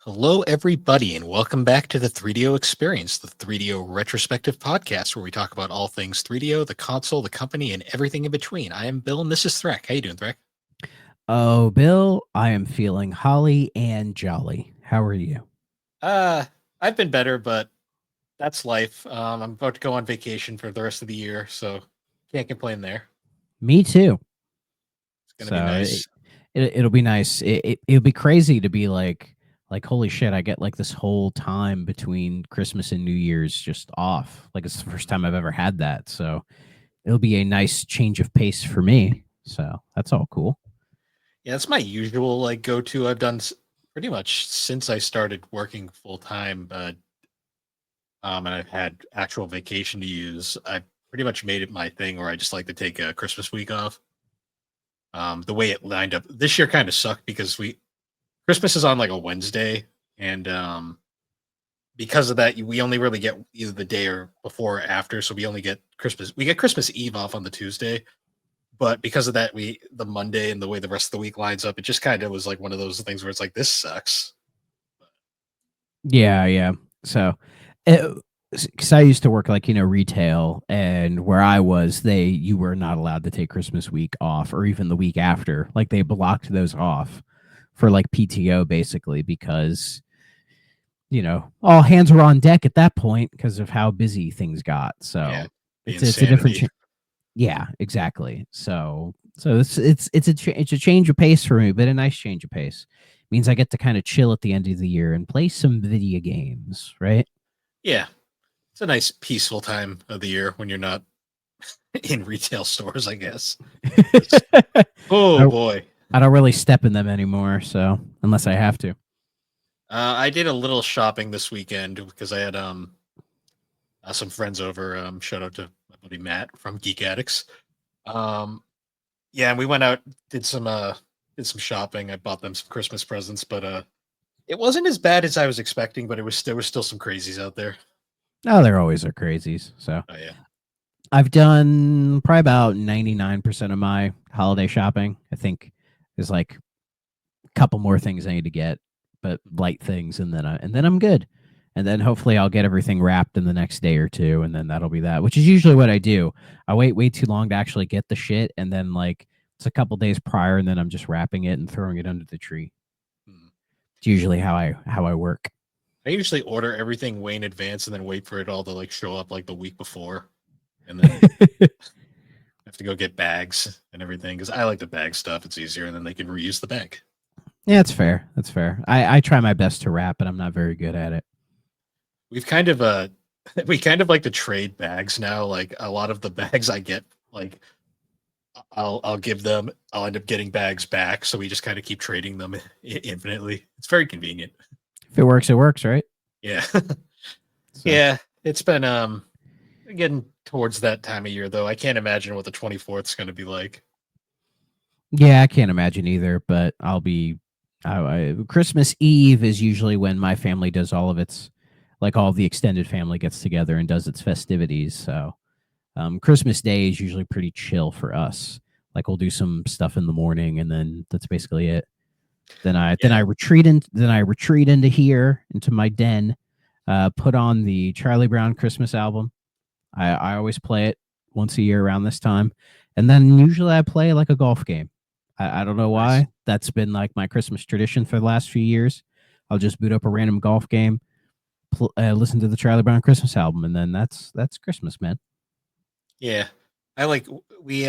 Hello, everybody, and welcome back to the 3DO Experience, the 3DO retrospective podcast where we talk about all things 3DO, the console, the company, and everything in between. I am Bill, and this is Threk. How you doing, Threk? Oh, Bill, I am feeling holly and jolly. How are you? Uh, I've been better, but that's life. I'm about to go on vacation for the rest of the year, so can't complain there. Me too. It's gonna be So nice. it'll be nice. It'll be crazy to be like holy shit, I get like this whole time between Christmas and New Year's just off. Like it's the first time I've ever had that. So it'll be a nice change of pace for me. So that's all cool. Yeah, that's my usual like go-to. I've done pretty much since I started working full time, and I've had actual vacation to use. I pretty much made it my thing where I just like to take a Christmas week off. The way it lined up this year kind of sucked because we Christmas is on like a Wednesday, and because of that, we only really get either the day or before or after. So we only get Christmas. We get Christmas Eve off on the Tuesday, but because of that, we the Monday and the way the rest of the week lines up, it just kind of was like one of those things where it's like this sucks. Yeah, yeah. So, because I used to work like retail, and where I was, you were not allowed to take Christmas week off or even the week after. Like they blocked those off for like PTO basically because all hands were on deck at that point because of how busy things got. Yeah, So the it's a different. insanity. Yeah, exactly. So it's a change of pace for me, but a nice change of pace. Means I get to kind of chill at the end of the year and play some video games, right? Yeah, it's a nice peaceful time of the year when you're not in retail stores, I guess. Oh I, boy. I don't really step in them anymore, so unless I have to. I did a little shopping this weekend because I had some friends over. Shout out to my buddy Matt from Geek Addicts. Um, yeah, and we went out, did some shopping. I bought them some Christmas presents, but it wasn't as bad as I was expecting. But there was still some crazies out there. Oh, there always are crazies. So Oh yeah, I've done probably about 99% of my holiday shopping. I think there's like a couple more things I need to get, but light things, and then I'm good. And then hopefully I'll get everything wrapped in the next day or two, and then that'll be that. Which is usually what I do. I wait way too long to actually get the shit, and then like it's a couple days prior, and then I'm just wrapping it and throwing it under the tree. hmm. It's usually how I work. I usually order everything way in advance and then wait for it all to like show up like the week before, and then have to go get bags and everything because I like the bag stuff. It's easier, and then they can reuse the bag. Yeah, that's fair. That's fair. I try my best to rap, but I'm not very good at it. We've kind of we kind of like to trade bags now. Like a lot of the bags I get, like I'll give them. I'll end up getting bags back, so we just kind of keep trading them infinitely. It's very convenient. If it works, right? Yeah, So yeah. It's been getting towards that time of year though. I can't imagine what the 24th is going to be like. yeah, I can't imagine either. But Christmas Eve is usually when my family does all of its, like all the extended family gets together and does its festivities. So Christmas Day is usually pretty chill for us. Like we'll do some stuff in the morning, and then that's basically it. Then Yeah, I retreat into here into my den, put on the Charlie Brown Christmas album. I always play it once a year around this time, and then usually I play like a golf game. I don't know nice. why. That's been like my Christmas tradition for the last few years. I'll just boot up a random golf game, listen to the Charlie Brown Christmas album, and then that's Christmas, man. Yeah, I like we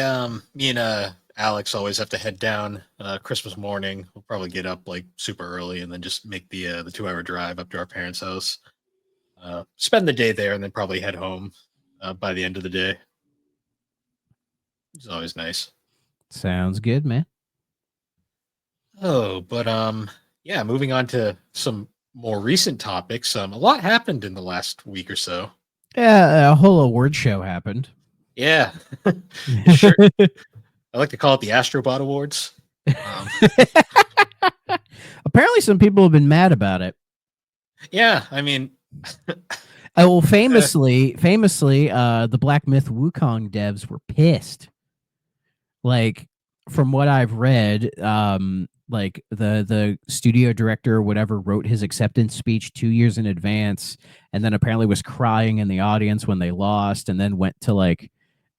me and Alex always have to head down Christmas morning. We'll probably get up like super early and then just make the 2 hour drive up to our parents' house. Spend the day there and then probably head home by the end of the day. It's always nice. Sounds good, man. Oh, but yeah, moving on to some more recent topics. A lot happened in the last week or so. Yeah, a whole award show happened. Yeah, it sure. I like to call it the Astrobot Awards. Um, Apparently, some people have been mad about it. yeah, I mean, Well, uh, famously, the Black Myth Wukong devs were pissed. Like from what I've read, like the studio director or whatever wrote his acceptance speech 2 years in advance, and then apparently was crying in the audience when they lost, and then went to like,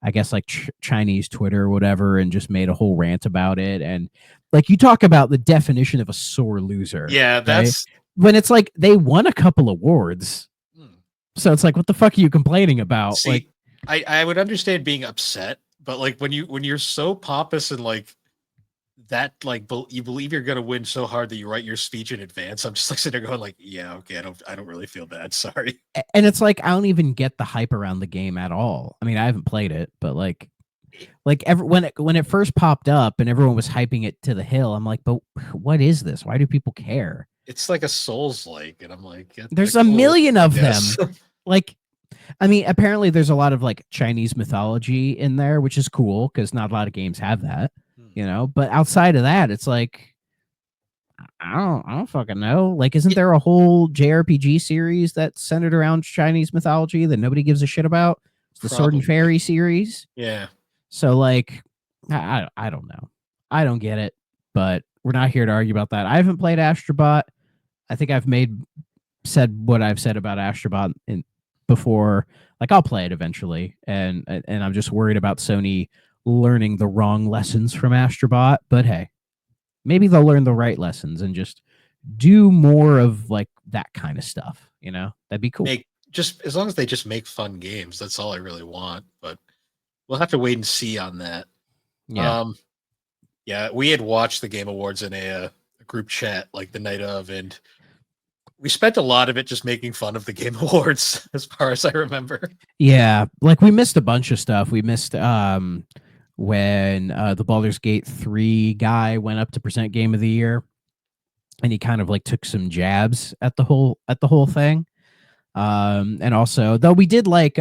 I guess like Chinese Twitter or whatever, and just made a whole rant about it. And like, you talk about the definition of a sore loser, Yeah, right? that's When it's like they won a couple awards, hmm. so it's like, what the fuck are you complaining about? Like, See, I would understand being upset, but like when you're so pompous and like that, like you believe you're gonna win so hard that you write your speech in advance. I'm just like sitting there going like, yeah, okay, I don't really feel bad. Sorry. and it's like I don't even get the hype around the game at all. I mean, I haven't played it, but when it first popped up and everyone was hyping it to the hill, I'm like, but what is this? Why do people care? It's like a Souls like, and I'm like, There's a cool, million I of them. guess. Like, I mean, apparently there's a lot of like Chinese mythology in there, which is cool because not a lot of games have that, you know. But outside of that, it's like I don't fucking know. Like, isn't Yeah, there a whole JRPG series that's centered around Chinese mythology that nobody gives a shit about? It's the Sword and probably. Fairy series. Yeah. So like, I don't know. I don't get it, but we're not here to argue about that. I haven't played Astrobot. I think I've said what I've said about Astrobot before. Like, I'll play it eventually, and I'm just worried about Sony learning the wrong lessons from Astrobot. But hey, maybe they'll learn the right lessons and just do more of like that kind of stuff. You know, that'd be cool. Make just as long as they just make fun games, that's all I really want. But we'll have to wait and see on that. Yeah. Um, yeah, we had watched the Game Awards in a group chat like the night of, and we spent a lot of it just making fun of the Game Awards, as far as I remember. Yeah, like we missed a bunch of stuff. We missed when the Baldur's Gate 3 guy went up to present Game of the Year, and he kind of like took some jabs at the whole thing. And also, though we did like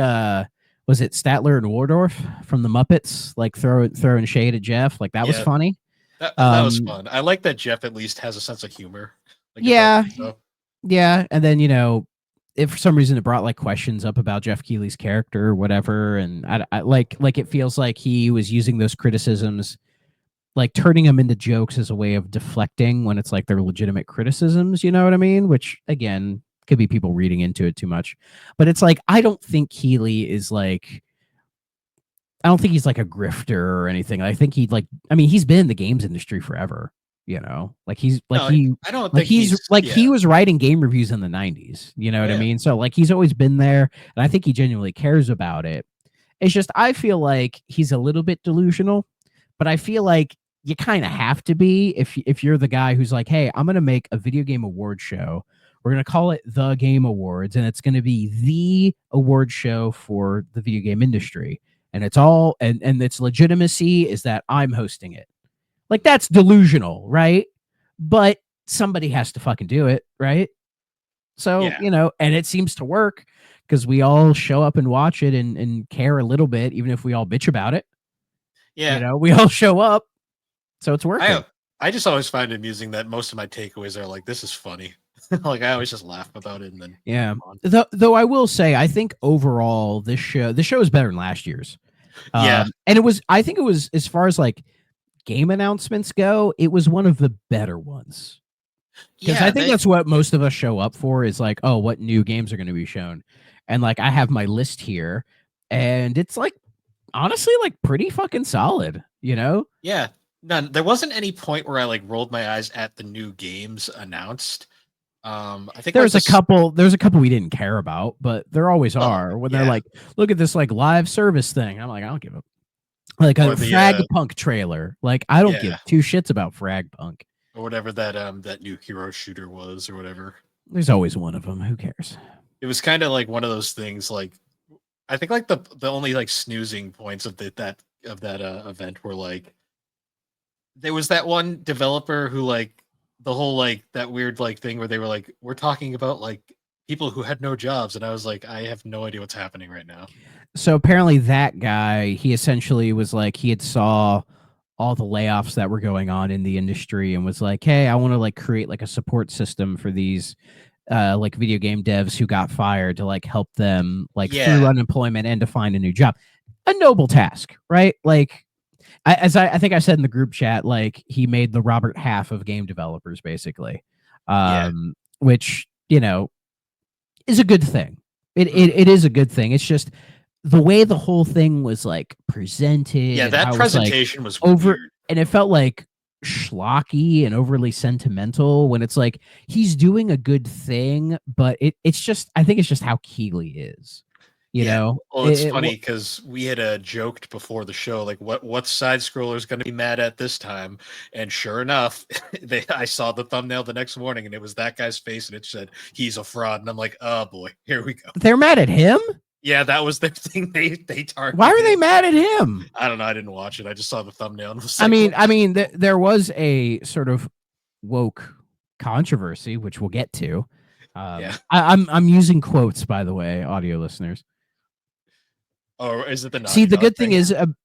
was it Statler and Waldorf from the Muppets like throwing shade at Jeff? Like, that was Yeah, funny. that was fun. I like that Jeff at least has a sense of humor. Like about Yeah, stuff. yeah, and then, you know, if for some reason it brought like questions up about Jeff Keighley's character or whatever, and I like it feels like he was using those criticisms, like turning them into jokes as a way of deflecting when it's like they're legitimate criticisms. You know what I mean? Which again could be people reading into it too much, but it's like I don't think Keighley is like. I don't think he's like a grifter or anything. I think I mean, he's been in the games industry forever, you know, like No, I don't think he's he's like, yeah. he was writing game reviews in the 90s, you know Oh, what I yeah. mean? So like, he's always been there, and I think he genuinely cares about it. It's just, I feel like he's a little bit delusional, but I feel like you kind of have to be if you're the guy who's like, hey, I'm going to make a video game award show. We're going to call it the Game Awards, and it's going to be the award show for the video game industry. And it's all, and its legitimacy is that I'm hosting it. Like, that's delusional, right? But somebody has to fucking do it, right? So, Yeah. you know, and it seems to work because we all show up and watch it and care a little bit, even if we all bitch about it. You Yeah. know, we all show up, so it's working. I just always find it amusing that most of my takeaways are like, this is funny. Like I always just laugh about it and then Yeah. move on. Though I will say, I think overall this show is better than last year's. Yeah. And I think it was, as far as like game announcements go, it was one of the better ones. Because I Yeah, think they that's what most of us show up for, is like, oh, what new games are going to be shown? And like, I have my list here, and it's like, honestly, like pretty fucking solid, you know? yeah. None. There wasn't any point where I like rolled my eyes at the new games announced. I think like this. There's a couple we didn't care about, but there always Oh are, when they're yeah. like, look at this like live service thing. I'm like, I don't give a, like, a Or the Frag Punk trailer. Like, I don't give yeah, two shits about Frag Punk. or whatever that new hero shooter was or whatever. There's always one of them. Who cares? It was kind of like one of those things like I think like the only like snoozing points of that event were like there was that one developer who like the whole like that weird like thing where they were like we're talking about like people who had no jobs and I was like I have no idea what's happening right now. So apparently that guy, he essentially was like, he had saw all the layoffs that were going on in the industry and was like, hey, I want to like create like a support system for these like video game devs who got fired, to like help them like through Yeah. unemployment and to find a new job. A noble task, right? Like, I think I said in the group chat, like he made the Robert Half of game developers, basically, Yeah. which is a good thing. Mhm. It is a good thing. It's just the way the whole thing was like presented Yeah, and that how it was like presentation was over, weird. and it felt like schlocky and overly sentimental when it's like he's doing a good thing, but it's just, I think it's just how Keeley is, you Yeah. know. Well, it's funny because we had joked before the show, like what side scroller is going to be mad at this time, and sure enough, I saw the thumbnail the next morning, and it was that guy's face, and it said he's a fraud, and I'm like, oh boy, here we go. They're mad at him. Yeah, that was the thing they Why are they targeted. mad at him? I don't know. I didn't watch it. I just saw the thumbnail and was I like, mean, what I the- mean, there was a sort of woke controversy, which we'll get to. yeah. I'm using quotes, by the way, audio listeners. Or is it the See, Naughty Dog thing?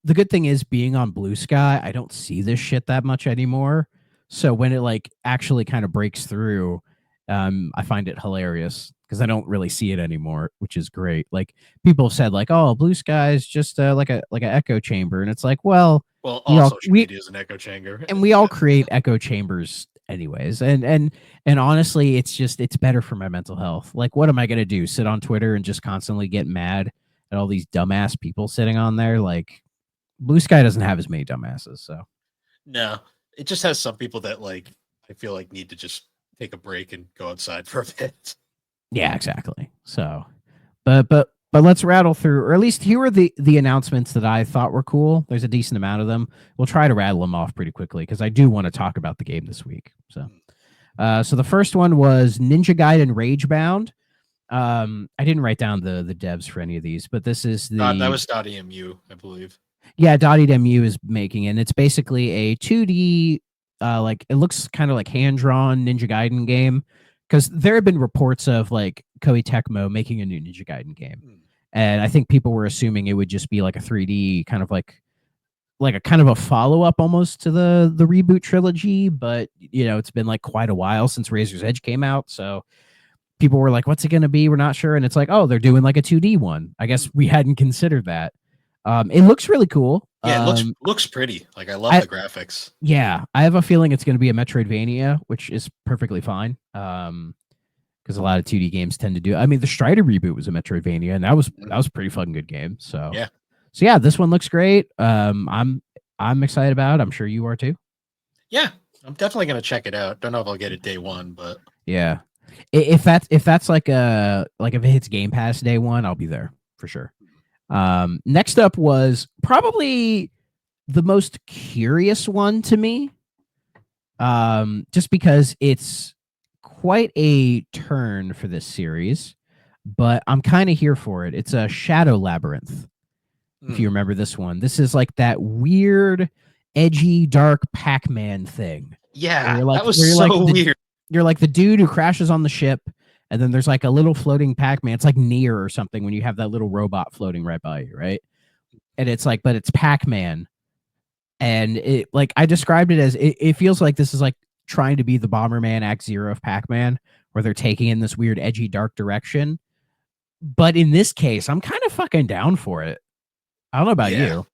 the good thing is being on Blue Sky, I don't see this shit that much anymore. So when it like actually kind of breaks through, I find it hilarious because I don't really see it anymore, which is great. Like people have said, like, "Oh, Blue Sky is just like an echo chamber," and it's like, well, Well, all social we media is an echo chamber. and we all create echo chambers anyways, and honestly, it's better for my mental health. Like, what am I gonna do, sit on Twitter and just constantly get mad at all these dumbass people sitting on there? Like, Blue Sky doesn't have as many dumbasses. So No, it just has some people that like I feel like need to just take a break and go outside for a bit. yeah, exactly. So but let's rattle through, or at least here are the announcements that I thought were cool. There's a decent amount of them. We'll try to rattle them off pretty quickly because I do want to talk about the game this week. So the first one was Ninja Gaiden Ragebound. I didn't write down the devs for any of these, but this is That was .emu, I believe. yeah, Dotty.mu is making it. And it's basically a 2D, like it looks kind of like hand drawn Ninja Gaiden game. Because there have been reports of like Koei Tecmo making a new Ninja Gaiden game, and I think people were assuming it would just be like a 3D kind of like a kind of a follow up almost to the reboot trilogy. But it's been like quite a while since Razor's Edge came out, so people were like, "What's it going to be? We're not sure." And it's like, "Oh, they're doing like a 2D one." I guess we hadn't considered that. It looks really cool. Yeah, it looks pretty. Like I love the graphics. Yeah, I have a feeling it's going to be a Metroidvania, which is perfectly fine. Because a lot of 2D games tend to do. I mean, the Strider reboot was a Metroidvania, and that was a pretty fucking good game. So yeah, this one looks great. I'm excited about it. I'm sure you are too. Yeah, I'm definitely gonna check it out. Don't know if I'll get it day one, but yeah, if that's like if it hits Game Pass day one, I'll be there for sure. Next up was probably the most curious one to me, just because it's quite a turn for this series, but I'm kind of here for it. It's a Shadow Labyrinth. If you remember this one, this is like that weird, edgy, dark Pac-Man thing. Yeah, that was so weird. You're like the dude who crashes on the ship, and then there's like a little floating Pac-Man. It's like Nier or something when you have that little robot floating right by you, right? And it's like, but it's Pac-Man. And it, like, I described it as it feels like this is like trying to be the Bomberman Act Zero of Pac-Man, where they're taking in this weird, edgy, dark direction. But in this case, I'm kind of fucking down for it. I don't know about you.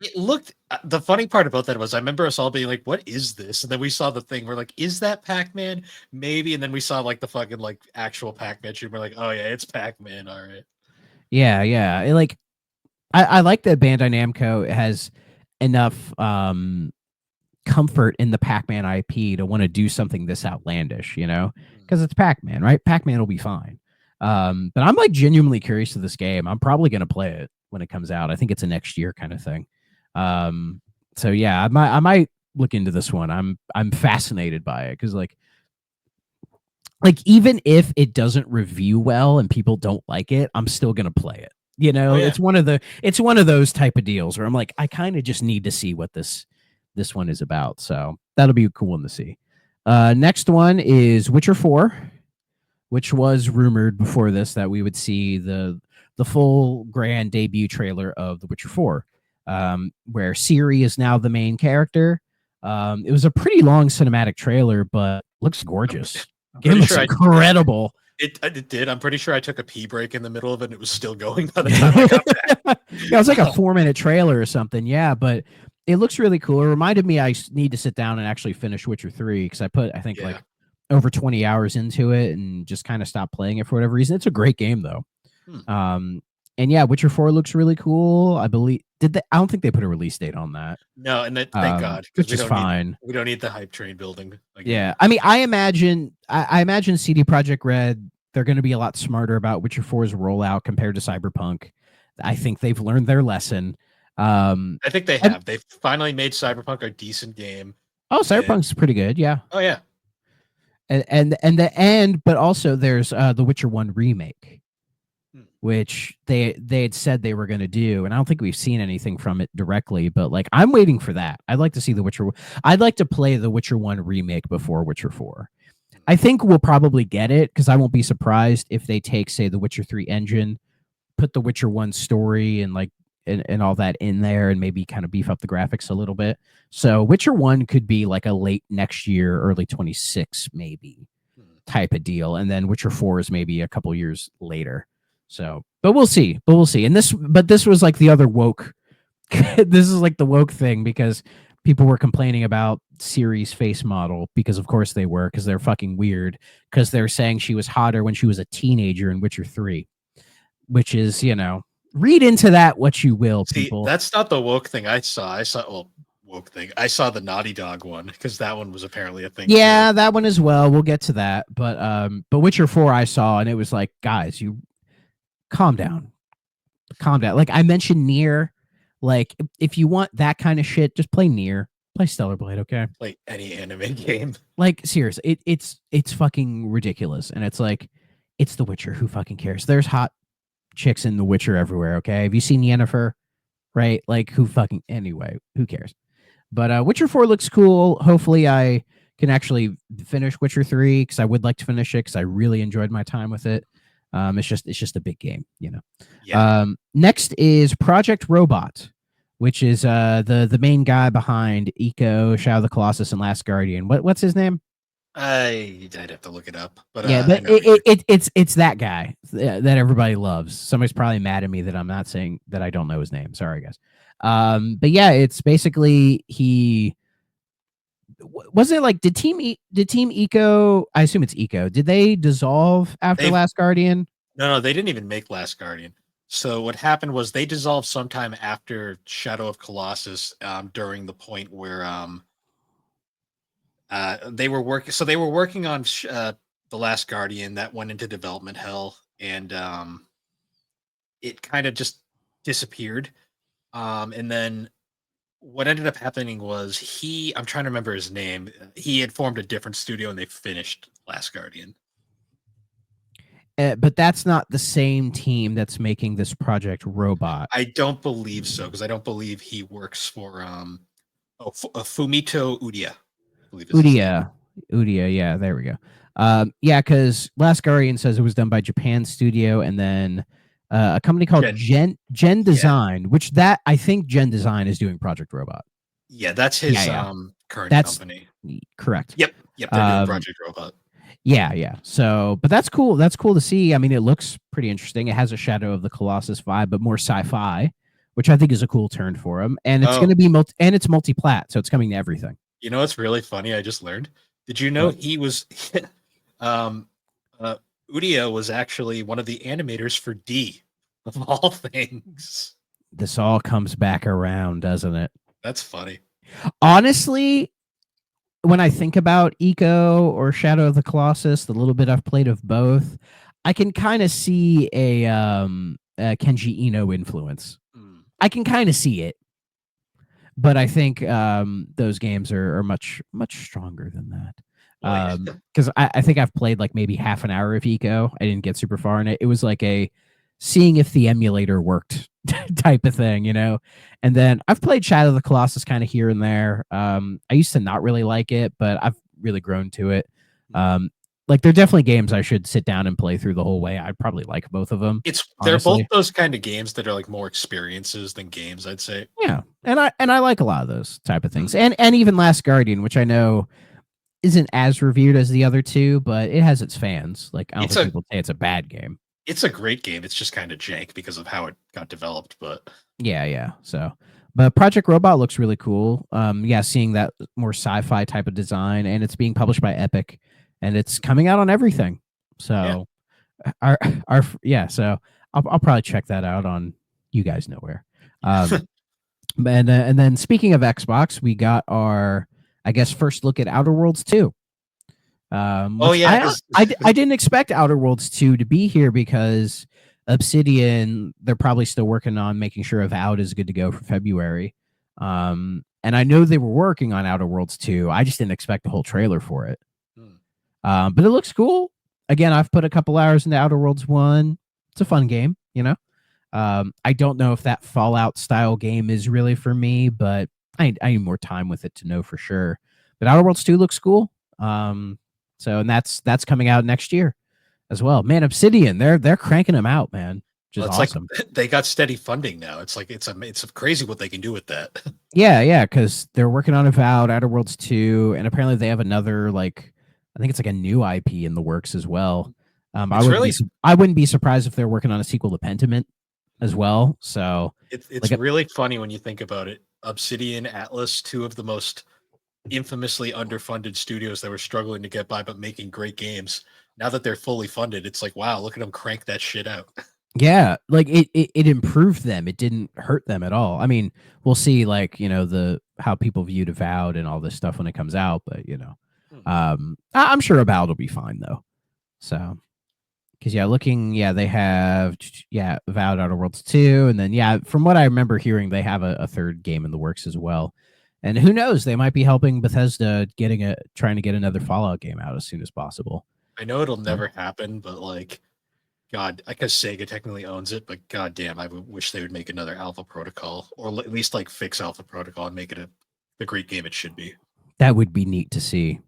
It looked. The funny part about that was I remember us all being like, "What is this?" And then we saw the thing. We're like, "Is that Pac-Man? Maybe." And then we saw like the fucking like actual Pac-Man. We're like, "Oh yeah, it's Pac-Man. All right." Yeah. I like that Bandai Namco has enough comfort in the Pac-Man IP to want to do something this outlandish, because it's Pac-Man, right? Pac-Man will be fine. But I'm like genuinely curious to this game. I'm probably going to play it when it comes out. I think it's a next year kind of thing. So yeah, I might look into this one. I'm fascinated by it because like even if it doesn't review well and people don't like it, I'm still gonna play it. It's one of those type of deals where I'm like, I kind of just need to see what this one is about. So that'll be a cool one to see. Next one is Witcher 4, which was rumored before this that we would see the full grand debut trailer of The Witcher 4, where Ciri is now the main character. It was a pretty long cinematic trailer, but looks gorgeous. Game looks incredible. It did. I'm pretty sure I took a pee break in the middle of it and it was still going by the time I got back. Yeah, it was like a 4-minute trailer or something. Yeah, but It looks really cool. It reminded me I need to sit down and actually finish Witcher 3 because I put, I think, Yeah. like over 20 hours into it and just kind of stopped playing it for whatever reason. It's a great game, though. Hmm. And yeah, Witcher 4 looks really cool. I believe, I don't think they put a release date on that. No, and thank God, because Which is fine. we don't need the hype train building again. Yeah. I mean, I imagine CD Projekt Red, they're going to be a lot smarter about Witcher 4's rollout compared to Cyberpunk. I think they've learned their lesson. I think they have. They've finally made Cyberpunk a decent game. Oh, Cyberpunk's pretty good, yeah. Oh yeah. But also there's the Witcher 1 remake, which they had said they were going to do, and I don't think we've seen anything from it directly, but like I'm waiting for that. I'd like to see the Witcher. I'd like to play the Witcher 1 remake before Witcher 4. I think we'll probably get it because I won't be surprised if they take, say, the Witcher 3 engine, put the Witcher 1 story and like and all that in there, and maybe kind of beef up the graphics a little bit. So Witcher 1 could be like a late next year, early 26 maybe type of deal, and then Witcher 4 is maybe a couple years later. So, but we'll see. And this was like the other woke. This is like the woke thing because people were complaining about Ciri's face model because of course they were, because they're fucking weird, because they're saying she was hotter when she was a teenager in Witcher 3, which is, you know, read into that what you will, people. See, that's not the woke thing I saw. Woke thing. I saw the Naughty Dog one because that one was apparently a thing. Yeah, that one as well. We'll get to that. But Witcher 4 I saw, and it was like, guys, you calm down. Like I mentioned Nier. Like if you want that kind of shit, just play Nier. Play Stellar Blade, okay? Play any anime game. Like seriously, it's fucking ridiculous. And it's like, it's The Witcher. Who fucking cares? There's hot chicks in The Witcher everywhere, okay? Have you seen Yennefer? Right? Like who cares? But Witcher 4 looks cool. Hopefully I can actually finish Witcher 3 because I would like to finish it because I really enjoyed my time with it. It's just a big game, you know. Yeah. Next is Project Robot, which is the main guy behind Eco, Shadow of the Colossus, and Last Guardian. What's his name? I'd have to look it up, but yeah, but it's that guy that everybody loves. Somebody's probably mad at me that I'm not saying that I don't know his name. Sorry, guys. But yeah, it's basically wasn't it like did Team Eco? I assume it's Eco. Did they dissolve after Last Guardian? No, they didn't even make Last Guardian. So what happened was they dissolved sometime after Shadow of Colossus, during the point where they were working. So they were working on the Last Guardian that went into development hell, and it kind of just disappeared. And then what ended up happening was I'm trying to remember his name. He had formed a different studio and they finished Last Guardian. But that's not the same team that's making this Project Robot. I don't believe so, because I don't believe he works for Fumito Udia. Udia, yeah, there we go. Yeah, because Last Guardian says it was done by Japan Studio, and then a company called Gen Design, which that I think Gen Design is doing Project Robot. Yeah, that's his current company. Correct. Yep, they're doing Project Robot. Yeah. So, but that's cool. That's cool to see. I mean, it looks pretty interesting. It has a Shadow of the Colossus vibe, but more sci-fi, which I think is a cool turn for him. And it's going to be it's multi-plat, so it's coming to everything. You know what's really funny? I just learned. Did you know he was Udia was actually one of the animators for D, of all things. This all comes back around, doesn't it? That's funny. Honestly, when I think about Eco or Shadow of the Colossus, the little bit I've played of both, I can kind of see a Kenji Eno influence. I can kind of see it, but I think those games are much stronger than that. Because I think I've played like maybe half an hour of Eco. I didn't get super far in it. It was like a seeing if the emulator worked type of thing, you know? And then I've played Shadow of the Colossus kind of here and there. I used to not really like it, but I've really grown to it. Like they're definitely games I should sit down and play through the whole way. I'd probably like both of them. They're both those kind of games that are like more experiences than games, I'd say. Yeah. And I like a lot of those type of things. And even Last Guardian, which I know isn't as revered as the other two, but it has its fans. Like I don't think people say it's a bad game. It's a great game. It's just kind of jank because of how it got developed, but yeah. So, But Project Robot looks really cool. Yeah, seeing that more sci-fi type of design, and it's being published by Epic, and it's coming out on everything. Yeah. So, our yeah, so I'll probably check that out on you guys know where. And then speaking of Xbox, we got our I guess first look at Outer Worlds 2. Oh Which yeah, because I didn't expect Outer Worlds 2 to be here because Obsidian, they're probably still working on making sure Avowed is good to go for February. And I know they were working on Outer Worlds 2. I just didn't expect a whole trailer for it. But it looks cool. Again, I've put a couple hours into Outer Worlds 1. It's a fun game, you know. I don't know if that Fallout style game is really for me, but I need more time with it to know for sure. But Outer Worlds 2 looks cool. So and that's coming out next year as well. Man, Obsidian, they're cranking them out, man. Which is awesome. like they got steady funding now. It's like it's crazy what they can do with that. Yeah, because they're working on Avowed, Outer Worlds 2, and apparently they have another like I think it's like a new IP in the works as well. I wouldn't be surprised if they're working on a sequel to Pentiment as well. So it's really funny when you think about it. Obsidian, Atlas, two of the most infamously underfunded studios that were struggling to get by but making great games. Now that they're fully funded, it's like, wow, look at them crank that shit out. yeah, like it improved them. It didn't hurt them at all. I mean, we'll see like, the how people viewed Avowed and all this stuff when it comes out, but I'm sure Avowed will be fine though. So because they have Avowed Outer Worlds 2, and then from what I remember hearing, they have a third game in the works as well. And who knows, they might be helping Bethesda trying to get another Fallout game out as soon as possible. I know it'll never happen, but like, God, I guess Sega technically owns it, but god damn, I wish they would make another Alpha Protocol, or at least like fix Alpha Protocol and make it the great game it should be. That would be neat to see.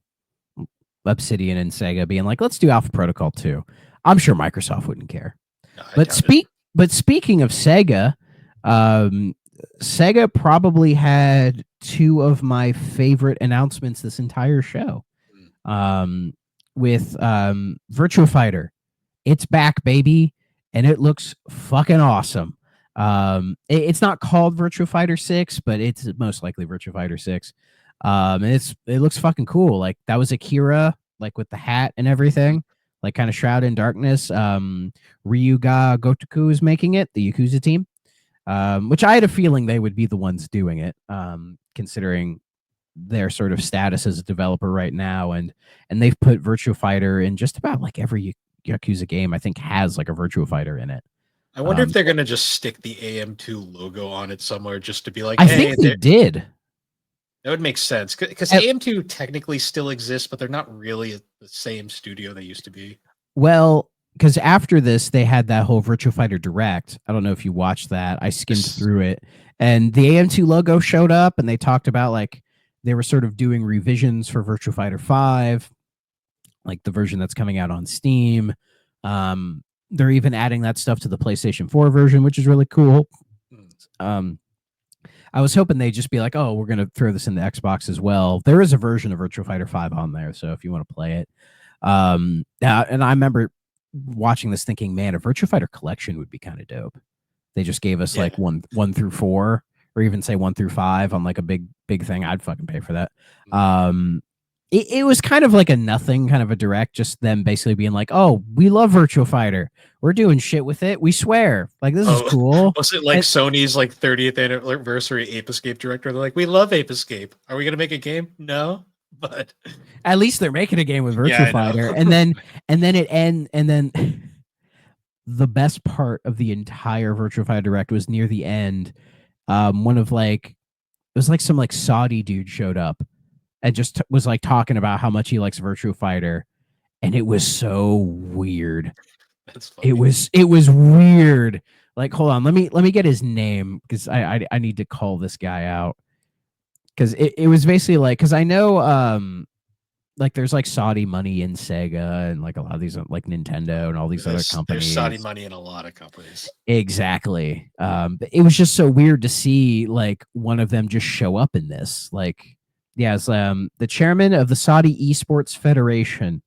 Obsidian and Sega being like, let's do Alpha Protocol 2. I'm sure Microsoft wouldn't care. No, But speaking of Sega, Sega probably had two of my favorite announcements this entire show. With Virtua Fighter. It's back, baby, and it looks fucking awesome. It's not called Virtua Fighter 6, but it's most likely Virtua Fighter 6. And it looks fucking cool. Like that was Akira, like with the hat and everything, like kind of Shroud in Darkness. Ryuga Gotoku is making it, the Yakuza team, which I had a feeling they would be the ones doing it, considering their sort of status as a developer right now, and they've put Virtua Fighter in just about like every Yakuza game I think has like a Virtua Fighter in it. I wonder if they're gonna just stick the AM2 logo on it somewhere just to be like, I think they did. That would make sense because AM2 technically still exists, but they're not really the same studio they used to be. Well, because after this, they had that whole Virtua Fighter Direct. I don't know if you watched that. I skimmed through it, and the AM2 logo showed up, and they talked about like they were sort of doing revisions for Virtua Fighter 5, like the version that's coming out on Steam. They're even adding that stuff to the PlayStation 4 version, which is really cool. I was hoping they'd just be like, oh, we're going to throw this in the Xbox as well. There is a version of Virtua Fighter 5 on there, so if you want to play it. And I remember watching this thinking, man, a Virtua Fighter collection would be kind of dope. They just gave us like 1 through 4, or even say 1 through 5 on like a big thing. I'd fucking pay for that. It was kind of like a nothing kind of a direct, just them basically being like, oh, we love Virtua Fighter. We're doing shit with it. We swear. Like, this is cool. Was it like Sony's like 30th anniversary Ape Escape director? They're like, we love Ape Escape. Are we going to make a game? No, but at least they're making a game with Virtua Fighter. and then the best part of the entire Virtua Fighter Direct was near the end. One of like, it was like some like Saudi dude showed up and just was like talking about how much he likes Virtua Fighter, and it was so weird. That's funny. It was weird. Like, hold on, let me get his name because I need to call this guy out, because it was basically like, because I know like there's like Saudi money in Sega and like a lot of these like Nintendo and all these other companies. There's Saudi money in a lot of companies. Exactly. It was just so weird to see like one of them just show up in this. Like, yeah, it's the chairman of the Saudi Esports Federation,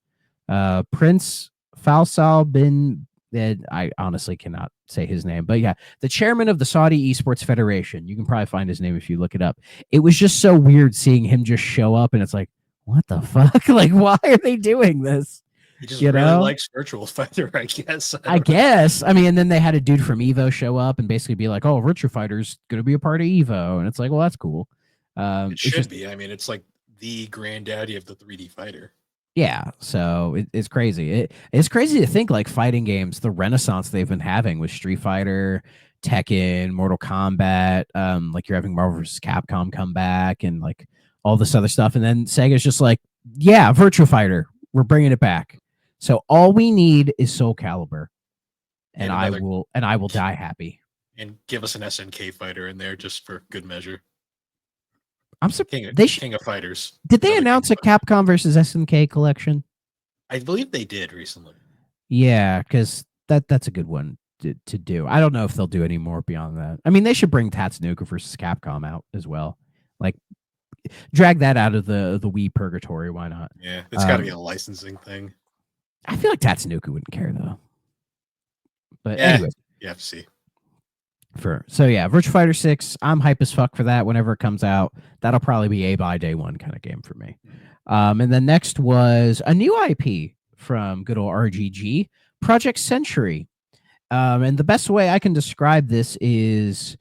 Prince Faisal bin I honestly cannot say his name, but yeah, the chairman of the Saudi Esports Federation. You can probably find his name if you look it up. It was just so weird seeing him just show up, and it's like, what the fuck? Like, why are they doing this? He just You really know? likes Virtual Fighter, I guess. I I don't know. guess. I mean, and then they had a dude from Evo show up and basically be like, "Oh, Virtua Fighter's gonna be a part of Evo," and it's like, well, that's cool. It It's should just be. I mean, it's like the granddaddy of the 3D fighter. yeah. So it's crazy. It's crazy to think like fighting games, the renaissance they've been having with Street Fighter, Tekken, Mortal Kombat. Like you're having Marvel vs. Capcom come back and like all this other stuff, and then Sega's just like, yeah, Virtua Fighter, we're bringing it back. So all we need is Soul Calibur, and And another I will die happy. and give us an SNK fighter in there just for good measure. I'm surprised they King of Fighters. did they Another announce a Capcom versus SNK collection? I believe they did recently. Yeah, because that's a good one to do. I don't know if they'll do any more beyond that. I mean, they should bring Tatsunoko versus Capcom out as well. Like, drag that out of the Wii purgatory. Why not? Yeah, it's got to be a licensing thing. I feel like Tatsunoko wouldn't care though. But yeah, anyway, you have to see. So yeah, Virtua Fighter 6. I'm hype as fuck for that. Whenever it comes out, that'll probably be a by day one kind of game for me. And then next was a new IP from good old RGG, Project Century. And the best way I can describe this is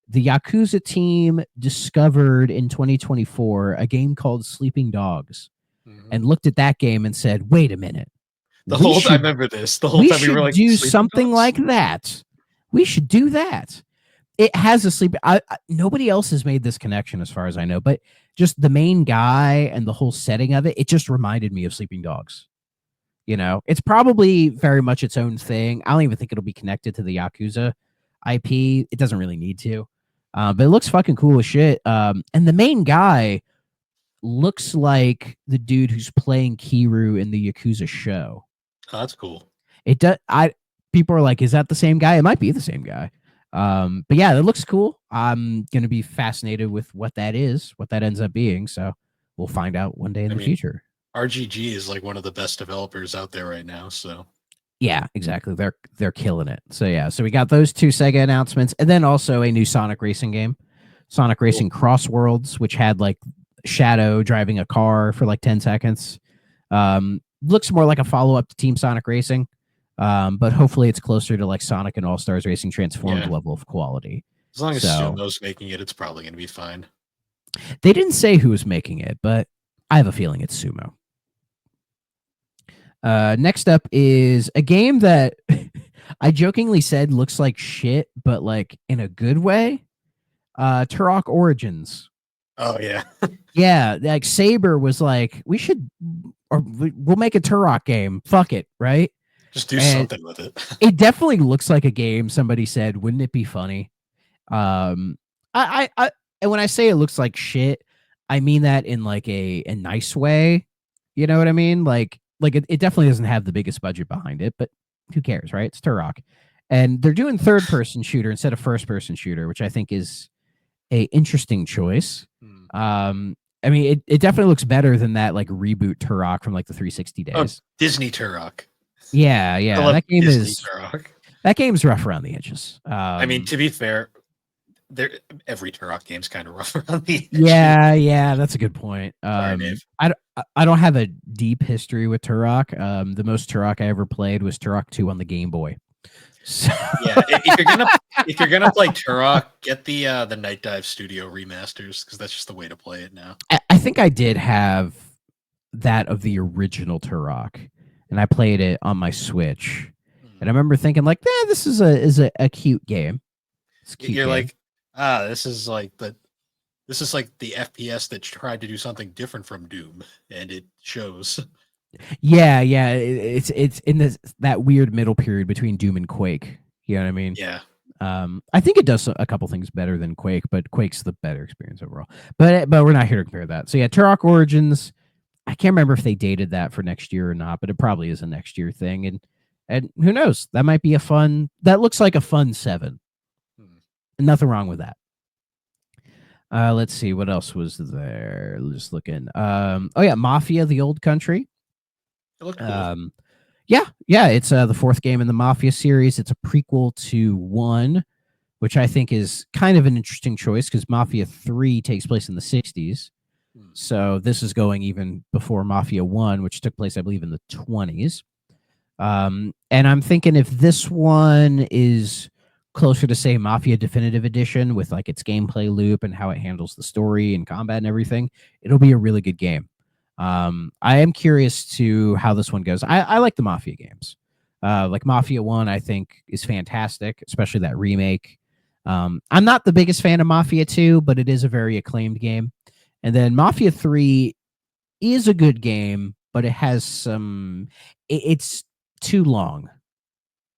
the Yakuza team discovered in 2024 a game called Sleeping Dogs and looked at that game and said, wait a minute. I remember this. The whole time we were like, do something like that. We should do that. It has a sleep. Nobody else has made this connection as far as I know, but just the main guy and the whole setting of it, it just reminded me of Sleeping Dogs. You know, it's probably very much its own thing. I don't even think it'll be connected to the Yakuza IP. It doesn't really need to, but it looks fucking cool as shit. And the main guy looks like the dude who's playing Kiryu in the Yakuza show. Oh, that's cool. It does. People are like, is that the same guy? It might be the same guy. But yeah, it looks cool. I'm gonna be fascinated with what that is, what that ends up being. So we'll find out one day in the future. RGG is like one of the best developers out there right now. So yeah, exactly. They're killing it. So yeah, so we got those two Sega announcements, and then also a new Sonic racing game, Sonic Racing Cross Worlds, which had like Shadow driving a car for like 10 seconds. Looks more like a follow up to Team Sonic Racing. But hopefully it's closer to like Sonic and All Stars Racing Transformed level of quality. As long as Sumo's making it, it's probably going to be fine. They didn't say who was making it, but I have a feeling it's Sumo. Next up is a game that I jokingly said looks like shit, but like in a good way. Turok Origins. Oh yeah. Yeah, like Saber was like, we'll make a Turok game. Fuck it, right? Just do something with it. It definitely looks like a game somebody said, wouldn't it be funny? And when I say it looks like shit, I mean that in like a nice way. You know what I mean? Like it definitely doesn't have the biggest budget behind it, but who cares, right? It's Turok. And they're doing third person shooter instead of first person shooter, which I think is a interesting choice. I mean, it definitely looks better than that like reboot Turok from like the 360 days. Oh, Disney Turok. Yeah. That game Turok. That game's rough around the edges. I mean, to be fair, every Turok game's kind of rough around the edges. Yeah, that's a good point. Sorry, Dave. I don't have a deep history with Turok. The most Turok I ever played was Turok 2 on the Game Boy. So yeah, if you're gonna play Turok, get the Night Dive Studio remasters because that's just the way to play it now. I think I did have that of the original Turok, and I played it on my Switch. And I remember thinking, like, this is a cute game. It's cute. You're game. Like, this is like the FPS that tried to do something different from Doom, and it shows. Yeah, it's in that weird middle period between Doom and Quake. You know what I mean? Yeah. I think it does a couple things better than Quake, but Quake's the better experience overall. But we're not here to compare that. So yeah, Turok Origins. I can't remember if they dated that for next year or not, but it probably is a next year thing. And who knows? That might be that looks like a fun 7. Nothing wrong with that. Let's see what else was there. Just looking. Oh yeah, Mafia: The Old Country. It looked cool. Yeah, it's the fourth game in the Mafia series. It's a prequel to 1, which I think is kind of an interesting choice because Mafia 3 takes place in the 60s. Hmm. So this is going even before Mafia 1, which took place, I believe, in the 20s. And I'm thinking if this one is closer to, say, Mafia Definitive Edition with like its gameplay loop and how it handles the story and combat and everything, it'll be a really good game. I am curious to how this one goes. I like the Mafia games. Like Mafia 1, I think is fantastic, especially that remake. I'm not the biggest fan of Mafia 2, but it is a very acclaimed game. And then Mafia 3 is a good game, but it has some. It's too long.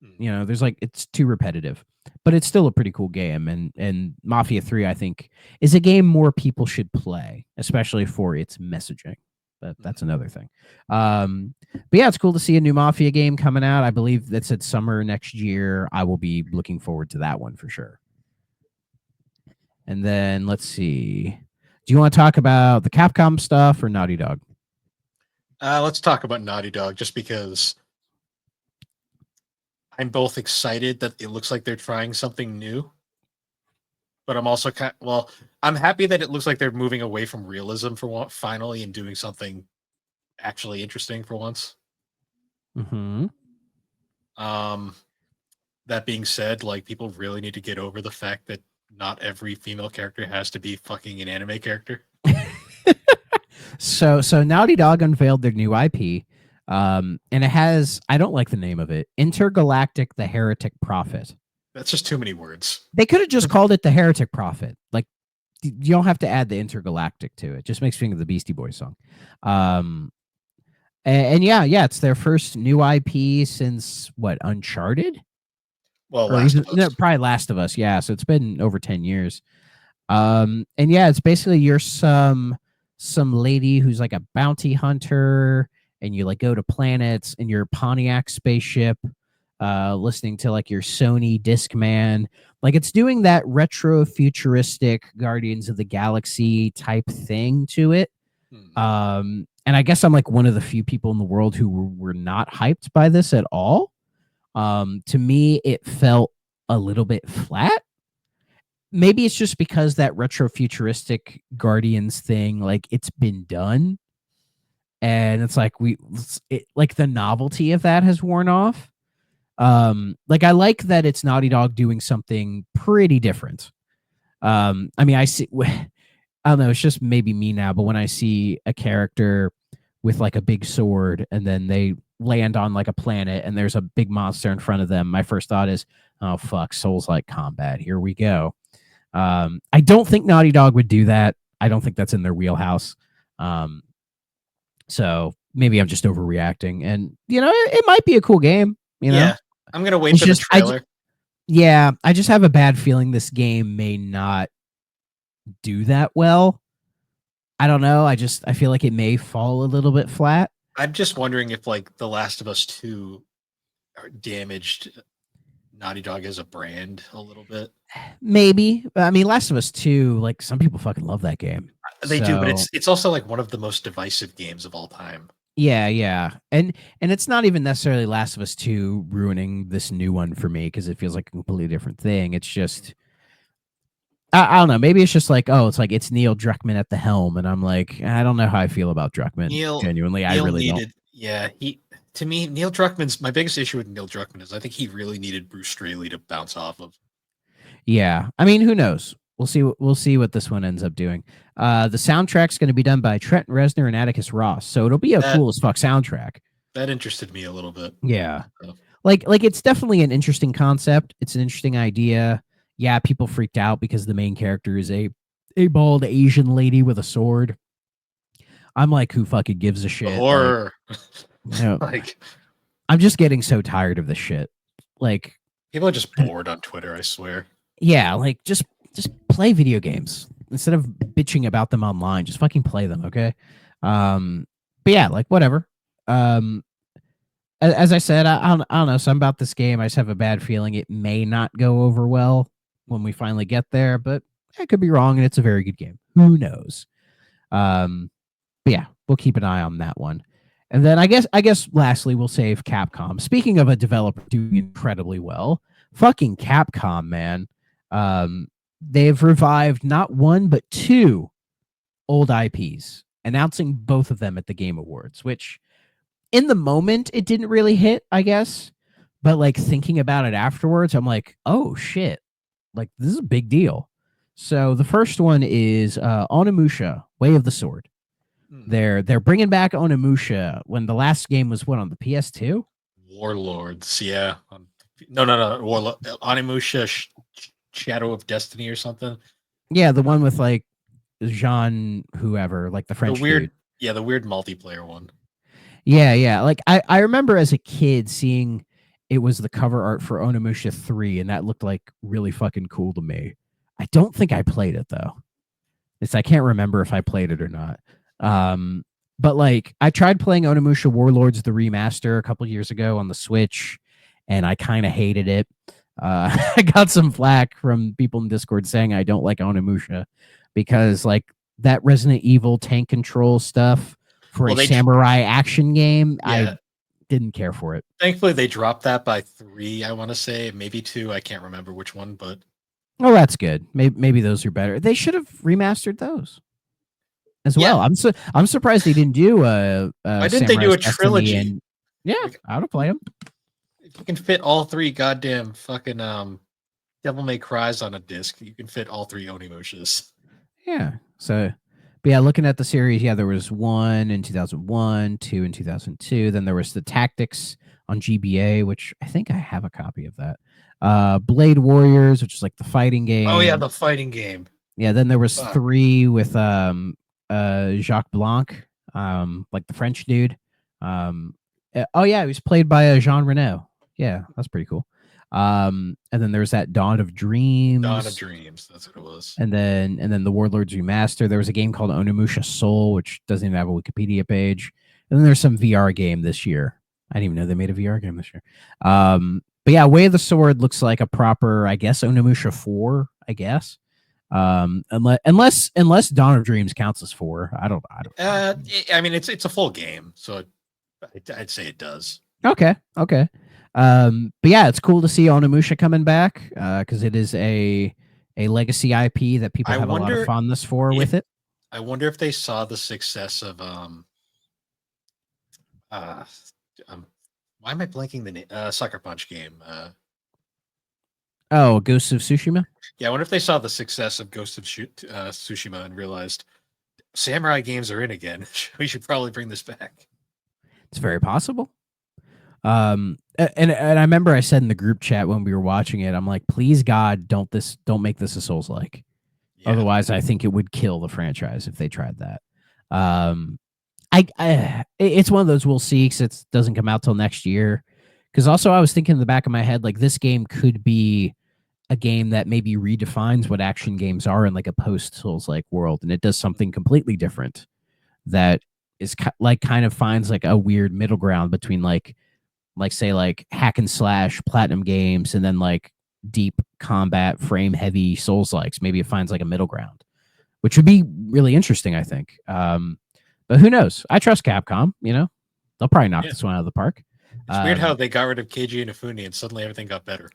Hmm. You know, there's like it's too repetitive, but it's still a pretty cool game. And Mafia 3, I think, is a game more people should play, especially for its messaging. But that's Hmm. another thing. But yeah, it's cool to see a new Mafia game coming out. I believe that's at summer next year. I will be looking forward to that one for sure. And then let's see. Do you want to talk about the Capcom stuff or Naughty Dog? Let's talk about Naughty Dog, just because I'm both excited that it looks like they're trying something new, but I'm also I'm happy that it looks like they're moving away from realism for one, finally, and doing something actually interesting for once. Mm-hmm. Um, that being said, like, people really need to get over the fact that not every female character has to be fucking an anime character. So Naughty Dog unveiled their new IP, and it has, I don't like the name of it, Intergalactic: The Heretic Prophet. That's just too many words. They could have just called it the Heretic Prophet. Like you don't have to add the intergalactic to it. Just makes me think of the Beastie Boys song. And yeah, it's their first new IP since what, Uncharted, Well, or Last even of no, Us. probably Last of Us. Yeah, so it's been over 10 years. And yeah, it's basically you're some lady who's like a bounty hunter, and you like go to planets in your Pontiac spaceship, listening to like your Sony Discman. Like it's doing that retro futuristic Guardians of the Galaxy type thing to it. Hmm. And I guess I'm like one of the few people in the world who were not hyped by this at all. To me, it felt a little bit flat. Maybe it's just because that retro futuristic Guardians thing, like it's been done, and it's like like the novelty of that has worn off. Like I like that it's Naughty Dog doing something pretty different. I mean, I see. I don't know. It's just maybe me now, but when I see a character with like a big sword and then they land on like a planet and there's a big monster in front of them, my first thought is, "Oh fuck, Souls-like combat. Here we go." I don't think Naughty Dog would do that. I don't think that's in their wheelhouse. Um, so maybe I'm just overreacting, and it might be a cool game. Yeah, I'm gonna wait It's for the just trailer. yeah, I just have a bad feeling this game may not do that well. I don't know. I feel like it may fall a little bit flat. I'm just wondering if like The Last of Us 2 damaged Naughty Dog as a brand a little bit. Maybe. I mean, Last of Us 2, like some people fucking love that game. They do, but So it's also like one of the most divisive games of all time. yeah. And it's not even necessarily Last of Us 2 ruining this new one for me because it feels like a completely different thing. It's just I don't know. Maybe it's just like, oh, it's like it's Neil Druckmann at the helm, and I'm like, I don't know how I feel about Druckmann. Neil Genuinely, I Neil really don't. needed, yeah, he to me, Neil Druckmann's my biggest issue with Neil Druckmann is I think he really needed Bruce Straley to bounce off of. Yeah, I mean, who knows? We'll see. We'll see what this one ends up doing. The soundtrack's going to be done by Trent Reznor and Atticus Ross, so it'll be a That cool as fuck soundtrack. that interested me a little bit. Yeah, So, like it's definitely an interesting concept. It's an interesting idea. Yeah, people freaked out because the main character is a bald Asian lady with a sword. I'm like, who fucking gives a the shit? Like, horror, you know, like I'm just getting so tired of this shit. Like, people are just bored on Twitter. I swear. yeah, like just play video games instead of bitching about them online. Just fucking play them, okay? But yeah, like whatever. Um, as I said, I don't know something about this game. I just have a bad feeling it may not go over well when we finally get there, but I could be wrong, and it's a very good game. Who knows? But yeah, we'll keep an eye on that one. And then I guess lastly we'll save Capcom. Speaking of a developer doing incredibly well, fucking Capcom, man. They've revived not one but two old IPs, announcing both of them at the Game Awards, which in the moment it didn't really hit, I guess. But like thinking about it afterwards, I'm like, oh shit. Like this is a big deal. So the first one is Onimusha, Way of the Sword. They're bringing back Onimusha when the last game was what on the PS2? Warlords, yeah. No. Warlord, Onimusha, Shadow of Destiny or something. Yeah, the one with like Jean whoever, like the French dude. The weird multiplayer one. Yeah. Like I remember as a kid seeing it was the cover art for Onimusha 3, and that looked like really fucking cool to me. I don't think I played it though. I can't remember if I played it or not. But like I tried playing Onimusha Warlords the remaster a couple years ago on the Switch, and I kind of hated it. I got some flack from people in Discord saying I don't like Onimusha because like that Resident Evil tank control stuff for a samurai action game, I didn't care for it. Thankfully, they dropped that by 3, I want to say. Maybe 2. I can't remember which one, but... Oh, that's good. Maybe those are better. They should have remastered those as well. I'm surprised they didn't do a why didn't they do a trilogy? And, I would have played them. If you can fit all 3 goddamn fucking Devil May Cries on a disc, you can fit all 3 Onimushas. Yeah. So, but yeah, looking at the series, there was 1 in 2001, 2 in 2002. Then there was the Tactics on GBA, which I think I have a copy of that. Blade Warriors, which is like the fighting game. Oh yeah, the fighting game. Yeah, then there was 3 with Jacques Blanc, like the French dude. He was played by Jean Reno. Yeah, that's pretty cool. And then there's that Dawn of Dreams. Dawn of Dreams, that's what it was. And then the Warlords Remaster. There was a game called Onimusha Soul, which doesn't even have a Wikipedia page. And then there's some VR game this year. I didn't even know they made a VR game this year. But yeah, Way of the Sword looks like a proper, I guess, Onimusha 4, I guess. Unless Dawn of Dreams counts as 4. I don't I mean, it's a full game, so I'd say it does. Okay. But yeah, it's cool to see Onimusha coming back because it is a legacy IP that people have a lot of fondness for with it. I wonder if they saw the success of why am I blanking the name? Sucker Punch game. Ghost of Tsushima? Yeah, I wonder if they saw the success of Ghost of Tsushima and realized samurai games are in again. We should probably bring this back. It's very possible. And I remember I said in the group chat when we were watching it, I'm like, please God, don't make this a Souls-like. Yeah. Otherwise, I think it would kill the franchise if they tried that. It's one of those we'll see because it doesn't come out till next year. Because also I was thinking in the back of my head, like this game could be a game that maybe redefines what action games are in like a post Souls-like world, and it does something completely different that is like kind of finds like a weird middle ground between like say like hack and slash platinum games and then like deep combat frame heavy Souls-likes. Maybe it finds like a middle ground, which would be really interesting, I think. But who knows? I trust Capcom. They'll probably knock this one out of the park. It's weird how they got rid of Keiji Inafune and suddenly everything got better.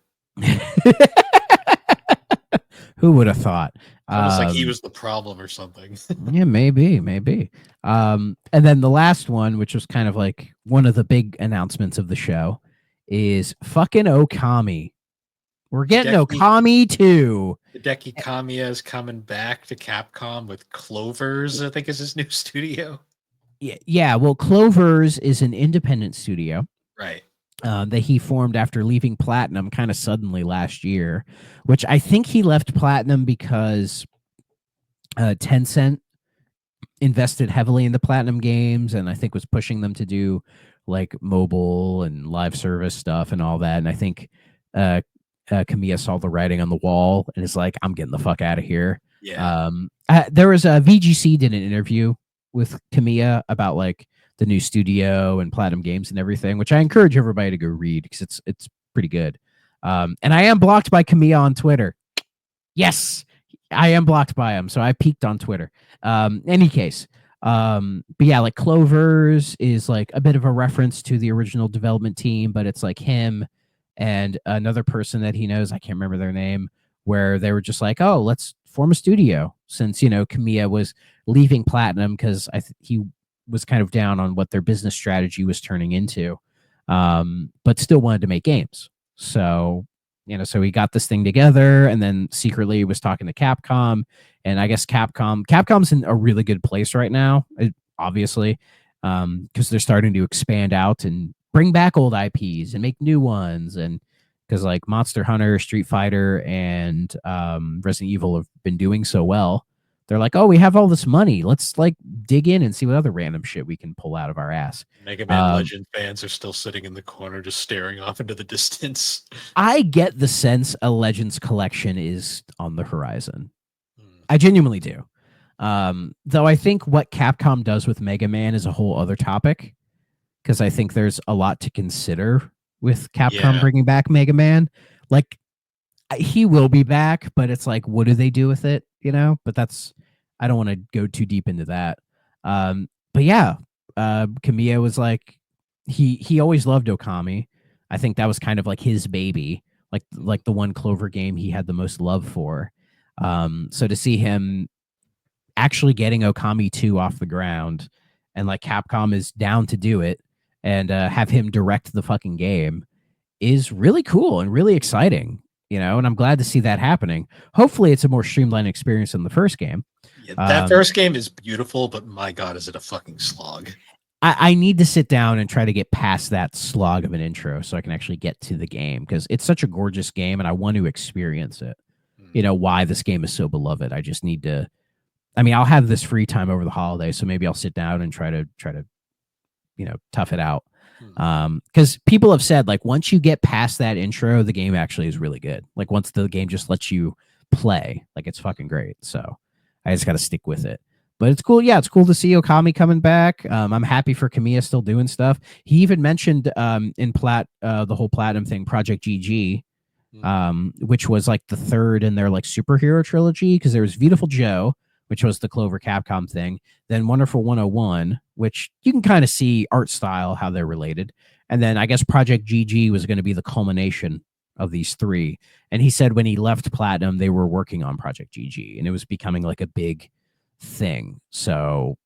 Who would have thought? Almost like he was the problem or something. Yeah, maybe. And then the last one, which was kind of like one of the big announcements of the show, is fucking Okami. We're getting Okami 2. Hideki Kamiya is coming back to Capcom with Clovers, I think is his new studio. Yeah. Well, Clovers is an independent studio. Right. That he formed after leaving Platinum kind of suddenly last year, which I think he left Platinum because Tencent invested heavily in the Platinum games and I think was pushing them to do like mobile and live service stuff and all that. And I think Kamiya saw the writing on the wall and is like, I'm getting the fuck out of here. Yeah. There was a VGC did an interview with Kamiya about like the new studio and Platinum Games and everything, which I encourage everybody to go read because it's pretty good. And I am blocked by Kamiya on Twitter. Yes, I am blocked by him, so I peaked on Twitter. Any case, But yeah, like Clovers is like a bit of a reference to the original development team, but it's like him and another person that he knows, I can't remember their name, where they were just like, oh, let's form a studio, since Kamiya was leaving Platinum because he was kind of down on what their business strategy was turning into, but still wanted to make games. So so he got this thing together, and then secretly was talking to Capcom. And I guess Capcom's in a really good place right now, obviously, because they're starting to expand out and bring back old IPs and make new ones. And because like Monster Hunter, Street Fighter, and Resident Evil have been doing so well, they're like, oh, we have all this money. Let's like dig in and see what other random shit we can pull out of our ass. Mega Man Legend fans are still sitting in the corner just staring off into the distance. I get the sense a Legends collection is on the horizon. I genuinely do. Though I think what Capcom does with Mega Man is a whole other topic, because I think there's a lot to consider with Capcom bringing back Mega Man. Like, he will be back, but it's like, what do they do with it? But I don't want to go too deep into that. But yeah, Kamiya was like, he always loved Okami. I think that was kind of like his baby, like the one Clover game he had the most love for. So to see him actually getting Okami 2 off the ground, and like Capcom is down to do it, and have him direct the fucking game, is really cool and really exciting, and I'm glad to see that happening. Hopefully it's a more streamlined experience than the first game. Yeah, that first game is beautiful, but my God, is it a fucking slog. I need to sit down and try to get past that slog of an intro so I can actually get to the game, because it's such a gorgeous game and I want to experience it. Why this game is so beloved. I just need to. I mean, I'll have this free time over the holiday, so maybe I'll sit down and try to tough it out. Because people have said, like, once you get past that intro, the game actually is really good. Like, once the game just lets you play, like, it's fucking great. So I just got to stick with it. But it's cool. Yeah, it's cool to see Okami coming back. I'm happy for Kamiya still doing stuff. He even mentioned in the whole Platinum thing, Project GG, which was like the third in their like superhero trilogy, because there was Beautiful Joe, which was the Clover Capcom thing, then Wonderful 101, which you can kind of see art style how they're related, and then I guess Project GG was going to be the culmination of these three. And he said when he left Platinum, they were working on Project GG, and it was becoming like a big thing. So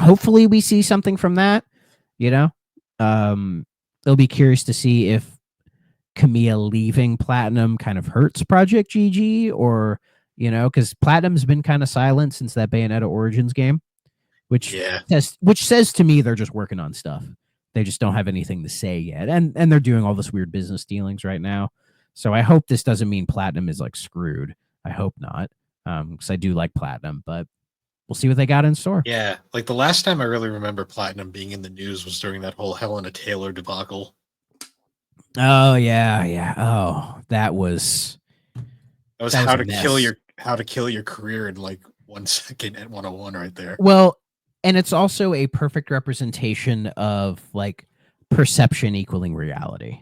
hopefully we see something from that. They'll be curious to see if Kamiya leaving Platinum kind of hurts Project GG, or because Platinum's been kind of silent since that Bayonetta Origins game, which says to me they're just working on stuff. They just don't have anything to say yet, and they're doing all this weird business dealings right now. So I hope this doesn't mean Platinum is like screwed. I hope not, because I do like Platinum, but we'll see what they got in store. Yeah, like the last time I really remember Platinum being in the news was during that whole Helena Taylor debacle. Oh yeah. Oh, that was how to kill your career in like 1 second at 101 right there. Well, and it's also a perfect representation of like perception equaling reality.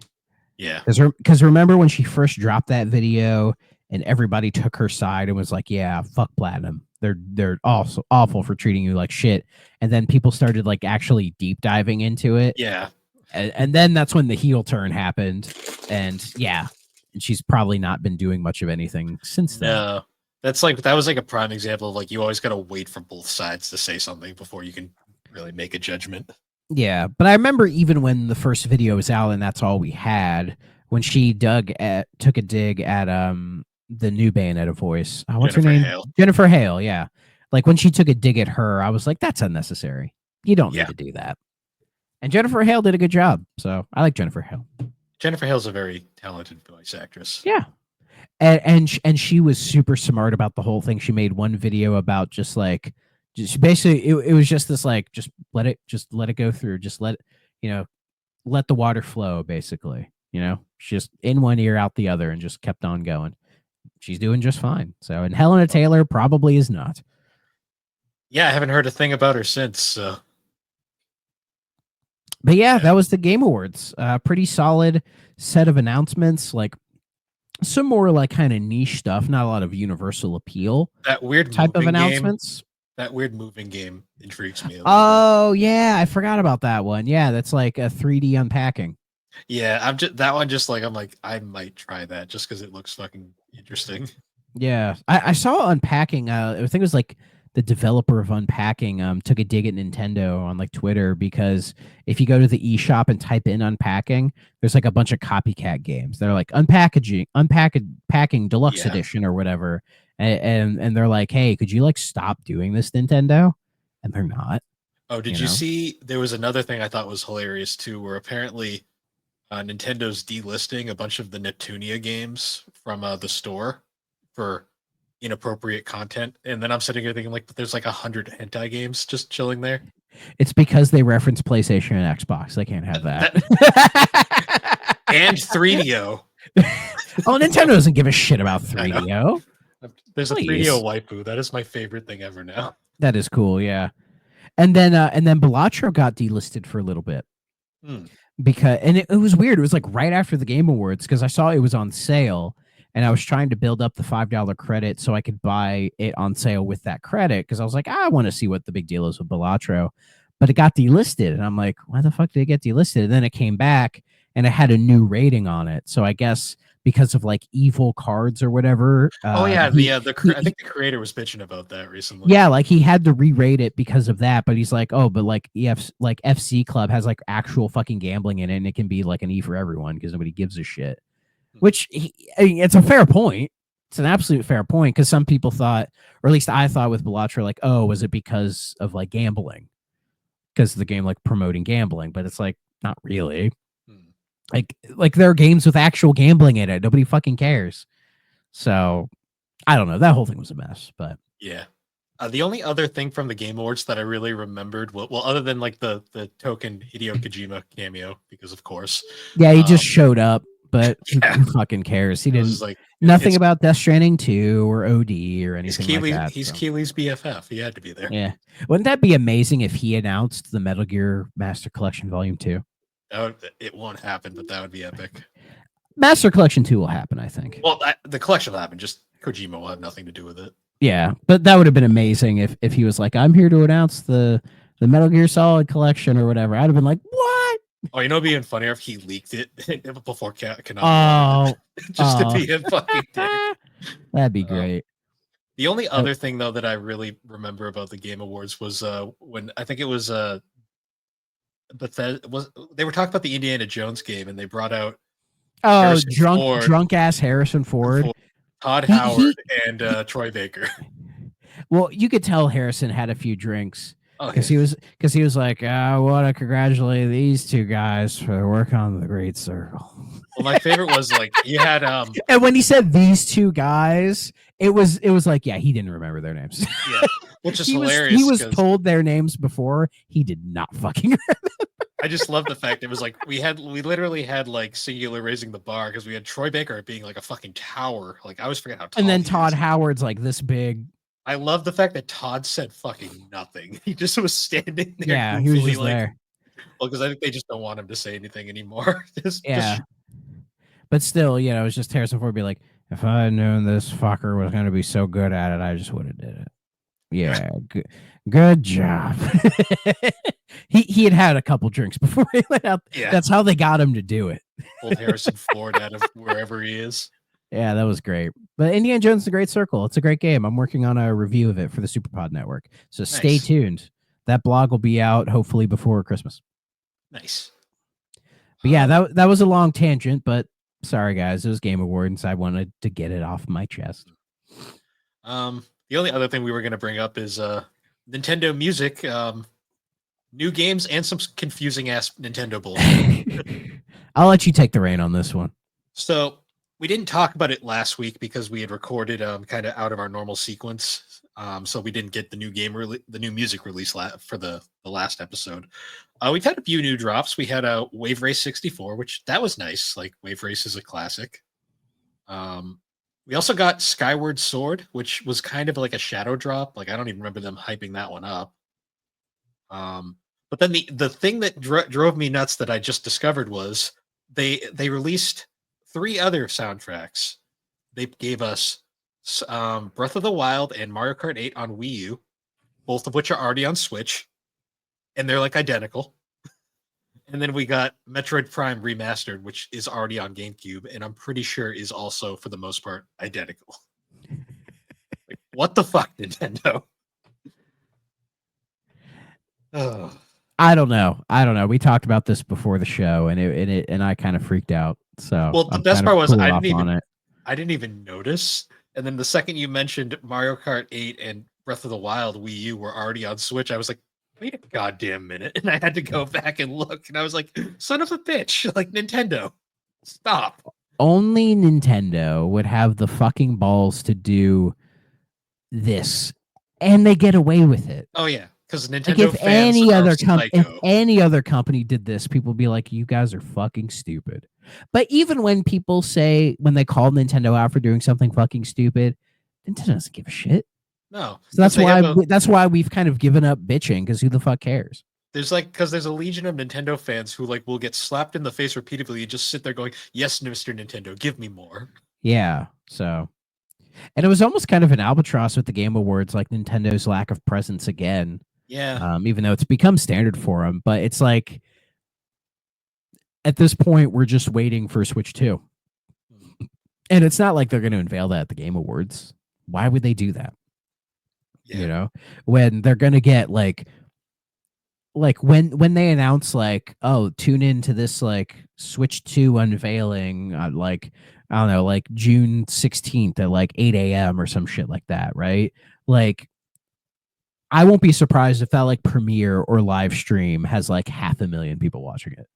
Yeah. Because remember when she first dropped that video and everybody took her side and was like, yeah, fuck Platinum. They're also awful for treating you like shit. And then people started like actually deep diving into it. Yeah. And then that's when the heel turn happened. And yeah, and she's probably not been doing much of anything since then. No. That was like a prime example of like you always got to wait for both sides to say something before you can really make a judgment. Yeah, but I remember even when the first video was out and that's all we had, when she took a dig at the new Bayonetta voice. Oh, what's Jennifer her name? Hale. Jennifer Hale, yeah. Like when she took a dig at her, I was like, that's unnecessary. You don't need to do that. And Jennifer Hale did a good job. So I like Jennifer Hale. Jennifer Hale's a very talented voice actress. Yeah. And she was super smart about the whole thing. She made one video about just basically it was just this like just let it go through, just let the water flow, basically. She's just in one ear out the other and just kept on going. She's doing just fine. So, and Helena Taylor probably is not. Yeah, I haven't heard a thing about her since. So. But yeah, that was the Game Awards. Pretty solid set of announcements. Like some more like kind of niche stuff, not a lot of universal appeal. That weird type of announcements. announcements. That weird moving game intrigues me a little bit. Oh yeah, I forgot about that one. Yeah, that's like a 3D unpacking. Yeah, I'm just that one. Just like I'm like I might try that just because it looks fucking interesting. Yeah, I saw unpacking. I think it was like the developer of unpacking took a dig at Nintendo on like Twitter because if you go to the eShop and type in unpacking, there's like a bunch of copycat games. They're like unpacking deluxe Yeah. edition or whatever, and they're like, hey, could you like stop doing this, Nintendo? And they're not. Oh, did You you know, see? There was another thing I thought was hilarious too, where apparently Nintendo's delisting a bunch of the Neptunia games from the store for inappropriate content, and then I'm sitting here thinking like, but there's like 100 hentai games just chilling there. it's because they reference PlayStation and Xbox. They can't have that. And 3DO. Oh, Nintendo doesn't give a shit about 3DO. There's a Please. 3DO waifu. That is my favorite thing ever now. That is cool, yeah. And then Balatro got delisted for a little bit. Because it was weird. It was like right after the Game Awards because I saw it was on sale and I was trying to build up the $5 credit so I could buy it on sale with that credit because I was like, I want to see what the big deal is with Balatro. But it got delisted and I'm like, why the fuck did it get delisted? And then it came back and it had a new rating on it. So I guess because of like evil cards or whatever. Oh yeah, I think the creator was bitching about that recently. Yeah, like he had to re-rate it because of that, but he's like, oh, but like like FC Club has like actual fucking gambling in it, and it can be like an E for everyone because nobody gives a shit. Which I mean, it's a fair point. It's an absolute fair point because some people thought, or at least I thought with Balatro, like, oh, was it because of like gambling? Because the game like promoting gambling, but it's like not really. Like there are games with actual gambling in it. Nobody fucking cares. So I don't know. That whole thing was a mess, but yeah. The only other thing from the Game Awards that I really remembered, well, other than like the token Hideo Kojima cameo, because of course, yeah, he just showed up, but yeah. who fucking cares? He didn't like nothing about Death Stranding 2 or OD or anything like that. He's Keely's BFF. He had to be there. Yeah, wouldn't that be amazing if he announced the Metal Gear Master Collection Volume 2? It won't happen, but that would be epic. Master Collection 2 will happen, I think. Well, the collection will happen. Just Kojima will have nothing to do with it. Yeah, but that would have been amazing if he was like, I'm here to announce the Metal Gear Solid collection or whatever. I'd have been like, what? Oh, you know, it'd be even funnier if he leaked it before Konami. Just to be a fucking dick. That'd be great. The only other thing though that I really remember about the Game Awards was when I think it was Bethesda they were talking about the Indiana Jones game and they brought out drunk ass Harrison Ford. Todd Howard and Troy Baker. Well, you could tell Harrison had a few drinks because he was like, I want to congratulate these two guys for their work on the Great Circle. Well, my favorite was like he had and when he said these two guys, it was like, yeah, he didn't remember their names. Yeah, which is hilarious. He was told their names before. He did not fucking remember. I just love the fact it was like we literally had like singular raising the bar because we had Troy Baker being like a fucking tower. Like I always forget how tall. And then Todd Howard's like this big. I love the fact that Todd said fucking nothing. He just was standing there. Yeah, he was just like, there. Well, because I think they just don't want him to say anything anymore. But still, you know, it was just Harrison Ford be like, if I had known this fucker was going to be so good at it, I just would have did it. Yeah, good job. he had a couple drinks before he went out. Yeah. That's how they got him to do it. Pulled Harrison Ford out of wherever he is. Yeah, that was great. But Indiana Jones: The Great Circle, it's a great game. I'm working on a review of it for the Superpod Network. So stay tuned. That blog will be out hopefully before Christmas. Nice. But yeah, that was a long tangent, but sorry guys, it was Game Awards. I wanted to get it off my chest. The only other thing we were going to bring up is Nintendo Music, new games, and some confusing ass Nintendo bullshit. I'll let you take the reign on this one. So we didn't talk about it last week because we had recorded kind of out of our normal sequence. So we didn't get the new the new music release for the last episode. We've had a few new drops. We had a Wave Race 64, which that was nice. Like Wave Race is a classic. We also got Skyward Sword, which was kind of like a shadow drop. Like I don't even remember them hyping that one up. But then the thing that drove me nuts that I just discovered was they released 3 other soundtracks. They gave us Breath of the Wild and Mario Kart 8 on Wii U. both of which are already on Switch, and they're like identical. And then we got Metroid Prime Remastered, which is already on GameCube, and I'm pretty sure is also, for the most part, identical. Like, what the fuck, Nintendo? Oh. I don't know. We talked about this before the show, and I kind of freaked out. So Well, the I'm best kind part of was cool off on it. I didn't even notice. And then the second you mentioned Mario Kart 8 and Breath of the Wild Wii U were already on Switch, I was like, wait a goddamn minute. And I had to go back and look. And I was like, son of a bitch. Like, Nintendo, stop. Only Nintendo would have the fucking balls to do this, and they get away with it. Oh, yeah. Because Like Nintendo fans are psycho. if any other company did this, people would be like, you guys are fucking stupid. But even when people say, when they call Nintendo out for doing something fucking stupid, Nintendo doesn't give a shit. No. So that's why we've kind of given up bitching, because who the fuck cares? There's a legion of Nintendo fans who like will get slapped in the face repeatedly and just sit there going, yes, Mr. Nintendo, give me more. Yeah. So, and it was almost kind of an albatross with the Game Awards, like Nintendo's lack of presence again. Yeah. Even though it's become standard for them, but it's like, at this point, we're just waiting for Switch 2. And it's not like they're going to unveil that at the Game Awards. Why would they do that? Yeah. You know, when they're going to get like when they announce like, oh, tune into this like Switch 2 unveiling like, I don't know, like June 16th at like 8 a.m. or some shit like that, right? Like, I won't be surprised if that like premiere or live stream has like 500,000 people watching it.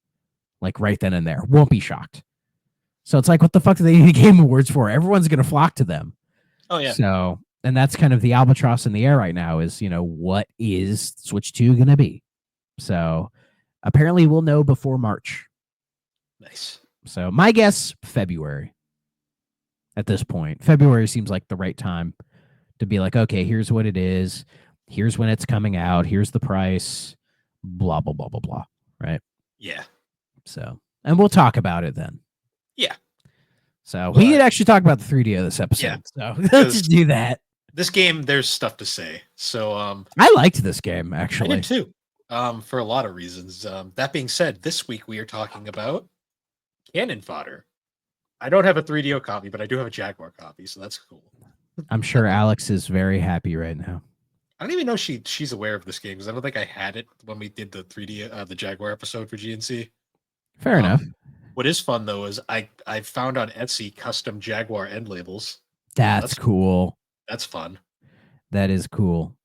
Like right then and there. Won't be shocked. So it's like, what the fuck do they need Game Awards for? Everyone's going to flock to them. Oh, yeah. So, and that's kind of the albatross in the air right now is, what is Switch 2 going to be? So apparently we'll know before March. Nice. So my guess, February. At this point, February seems like the right time to be like, okay, here's what it is. Here's when it's coming out. Here's the price. Blah, blah, blah, blah, blah. Right? Yeah. So, and we'll talk about it then. Yeah. So we could actually talk about the 3DO this episode. Yeah. So let's just do that. This game, there's stuff to say. So I liked this game, actually. I did too. For a lot of reasons. That being said, this week we are talking about Cannon Fodder. I don't have a 3DO copy, but I do have a Jaguar copy, so that's cool. I'm sure Alex is very happy right now. I don't even know she's aware of this game because I don't think I had it when we did the 3D the Jaguar episode for GNC. Fair enough. What is fun though is I found on Etsy custom Jaguar end labels. That's cool. That's fun. That is cool.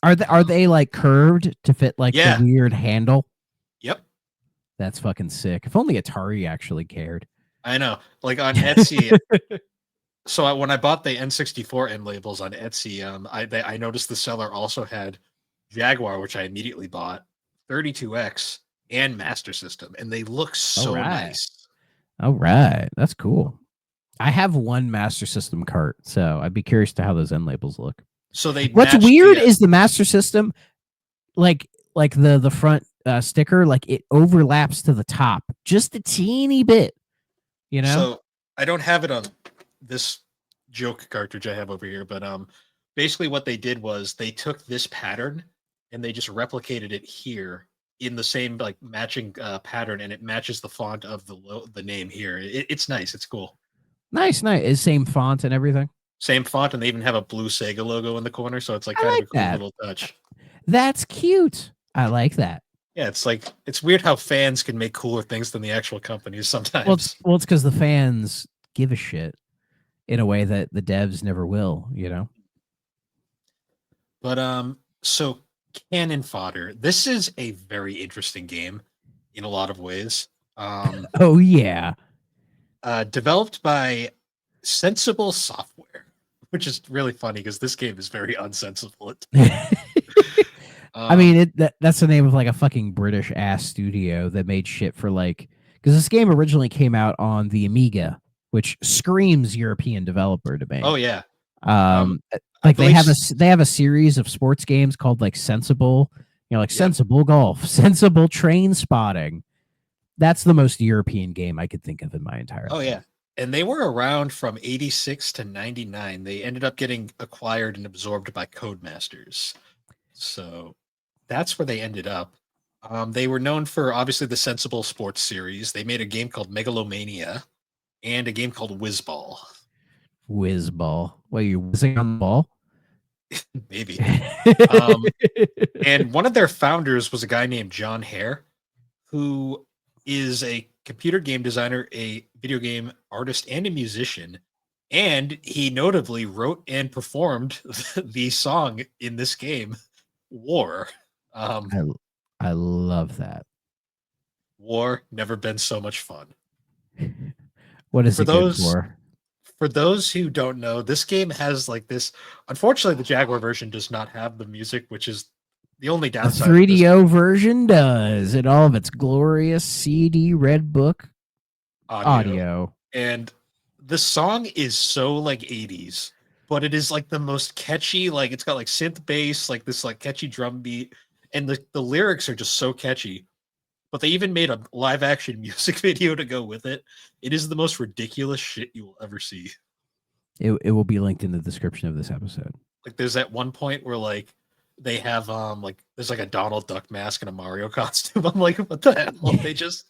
Are they like curved to fit like the weird handle? Yep. That's fucking sick. If only Atari actually cared. I know. Like on Etsy. So when I bought the N64 end labels on Etsy, I noticed the seller also had Jaguar, which I immediately bought, 32X, and Master System, and they look so nice. All right, that's cool. I have one Master System cart, so I'd be curious to how those end labels look. So what's weird is the Master System, like the front sticker, like it overlaps to the top just a teeny bit. So I don't have it on this joke cartridge I have over here, but basically what they did was they took this pattern and they just replicated it here in the same like matching pattern, and it matches the font of the name here. It's nice. It's cool. Nice. Is same font and everything. Same font, and they even have a blue Sega logo in the corner, so it's like kind of a cool little touch. That's cute. I like that. Yeah, it's weird how fans can make cooler things than the actual companies sometimes. Well, it's because the fans give a shit in a way that the devs never will, But so Cannon Fodder. This is a very interesting game in a lot of ways. Oh yeah. Developed by Sensible Software, which is really funny because this game is very unsensible. I mean, that's the name of like a fucking British ass studio that made shit for like, because this game originally came out on the Amiga, which screams European developer to me. Oh yeah. Like they have a series of sports games called like Sensible, Sensible Golf, Sensible Train Spotting. That's the most European game I could think of in my entire life. Oh yeah. And they were around from 86 to 99. They ended up getting acquired and absorbed by Codemasters. So that's where they ended up. They were known for obviously the Sensible Sports series. They made a game called Megalomania and a game called Whizball. Whiz ball. What, you whizzing on the ball? Maybe. Um, and one of their founders was a guy named John Hare, who is a computer game designer, a video game artist, and a musician. And he notably wrote and performed the song in this game, War. Um, I I love that. War, never been so much fun. What is For it good those for? for those who don't know, this game has like this. Unfortunately, the Jaguar version does not have the music, which is the only The downside of this 3DO version does in all of its glorious CD red book audio. audio. And the song is so like 80s, but it is like the most catchy, like it's got like synth bass, like this like catchy drum beat, and the lyrics are just so catchy. But they even made a live action music video to go with it. It is the most ridiculous shit you will ever see. It will be linked in the description of this episode. Like there's that one point where like they have like there's like a Donald Duck mask and a Mario costume. I'm like, what the hell? They just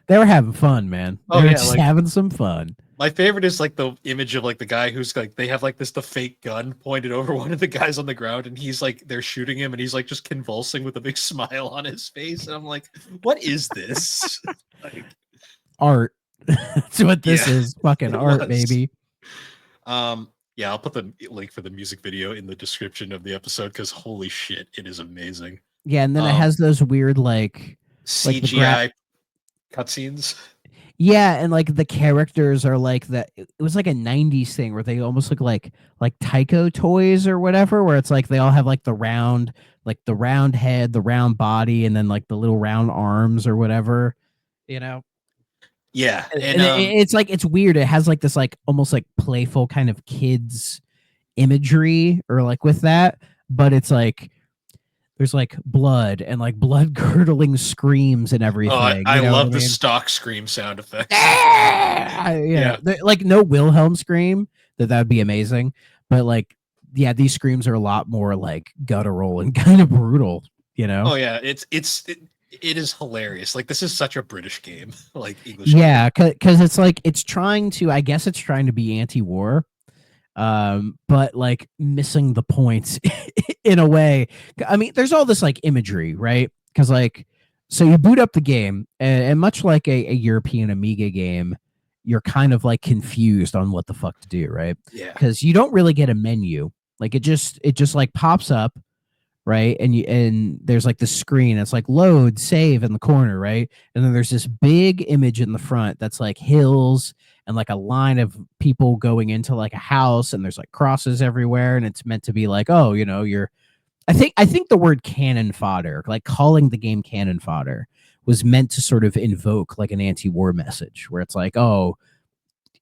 They were having fun, man. They oh were yeah, just like having some fun. my favorite is like the image of like the guy who's like they have like the fake gun pointed over one of the guys on the ground and he's like they're shooting him and he's like just convulsing with a big smile on his face and I'm like, what is this? Like, Art. That's what this yeah, is. Fucking it art, was. baby. Yeah, I'll put the link for the music video in the description of the episode because holy shit, it is amazing. Yeah, and then it Um, has those weird like the CGI cutscenes. yeah, and like the characters are like that. It was like a '90s thing where they almost look like Tyco toys or whatever, where it's like they all have like the round head, the round body, and then like the little round arms or whatever, you know. Yeah, And it's like it's weird. It has like this like almost like playful kind of kids imagery or like with that, but it's like there's like blood and like blood curdling screams and oh, everything. I You know love what the I mean? stock scream sound effects. Yeah, like no Wilhelm scream. That would be amazing, but like yeah, these screams are a lot more like guttural and kind of brutal. You know? Oh yeah, it is hilarious. Like this is such a British game, like English game. Yeah, because it's like it's trying to. I guess it's trying to be anti-war, but like missing the points in a way. I mean, there's all this like imagery, right? Because like, so you boot up the game, and much like a European Amiga game, you're kind of like confused on what the fuck to do, right? Yeah. Because you don't really get a menu. Like it just like pops up, right? And there's like the screen. It's like load, save in the corner, right? And then there's this big image in the front that's like hills and like a line of people going into like a house, and there's like crosses everywhere, and it's meant to be like, oh, you know, you're. I think the word cannon fodder, like calling the game cannon fodder, was meant to sort of invoke like an anti-war message, where it's like, oh,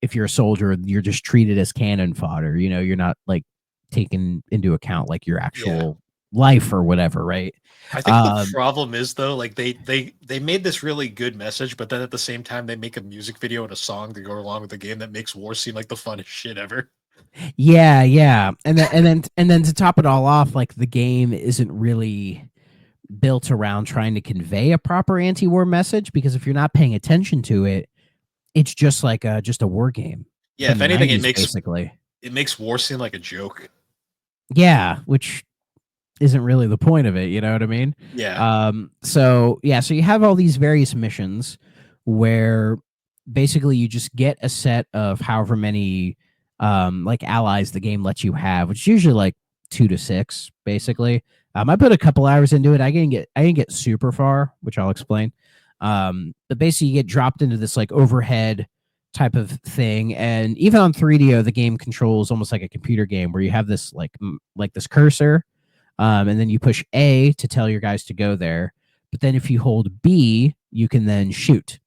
if you're a soldier, you're just treated as cannon fodder. You know, you're not like taken into account like your actual life or whatever, right? I think the problem is though, like they made this really good message, but then at the same time they make a music video and a song to go along with the game that makes war seem like the funnest shit ever. Yeah, and then to top it all off, like the game isn't really built around trying to convey a proper anti-war message, because if you're not paying attention to it, it's just like just a war game. Yeah, if anything, 90s, basically. it makes war seem like a joke. Yeah, which isn't really the point of it, you know what I mean? Yeah. So you have all these various missions where basically you just get a set of however many like allies the game lets you have, which is usually like 2 to 6, basically. I put a couple hours into it. I didn't get super far, which I'll explain. But basically you get dropped into this like overhead type of thing, and even on 3DO the game controls almost like a computer game, where you have this like this cursor, and then you push A to tell your guys to go there, but then if you hold B you can then shoot.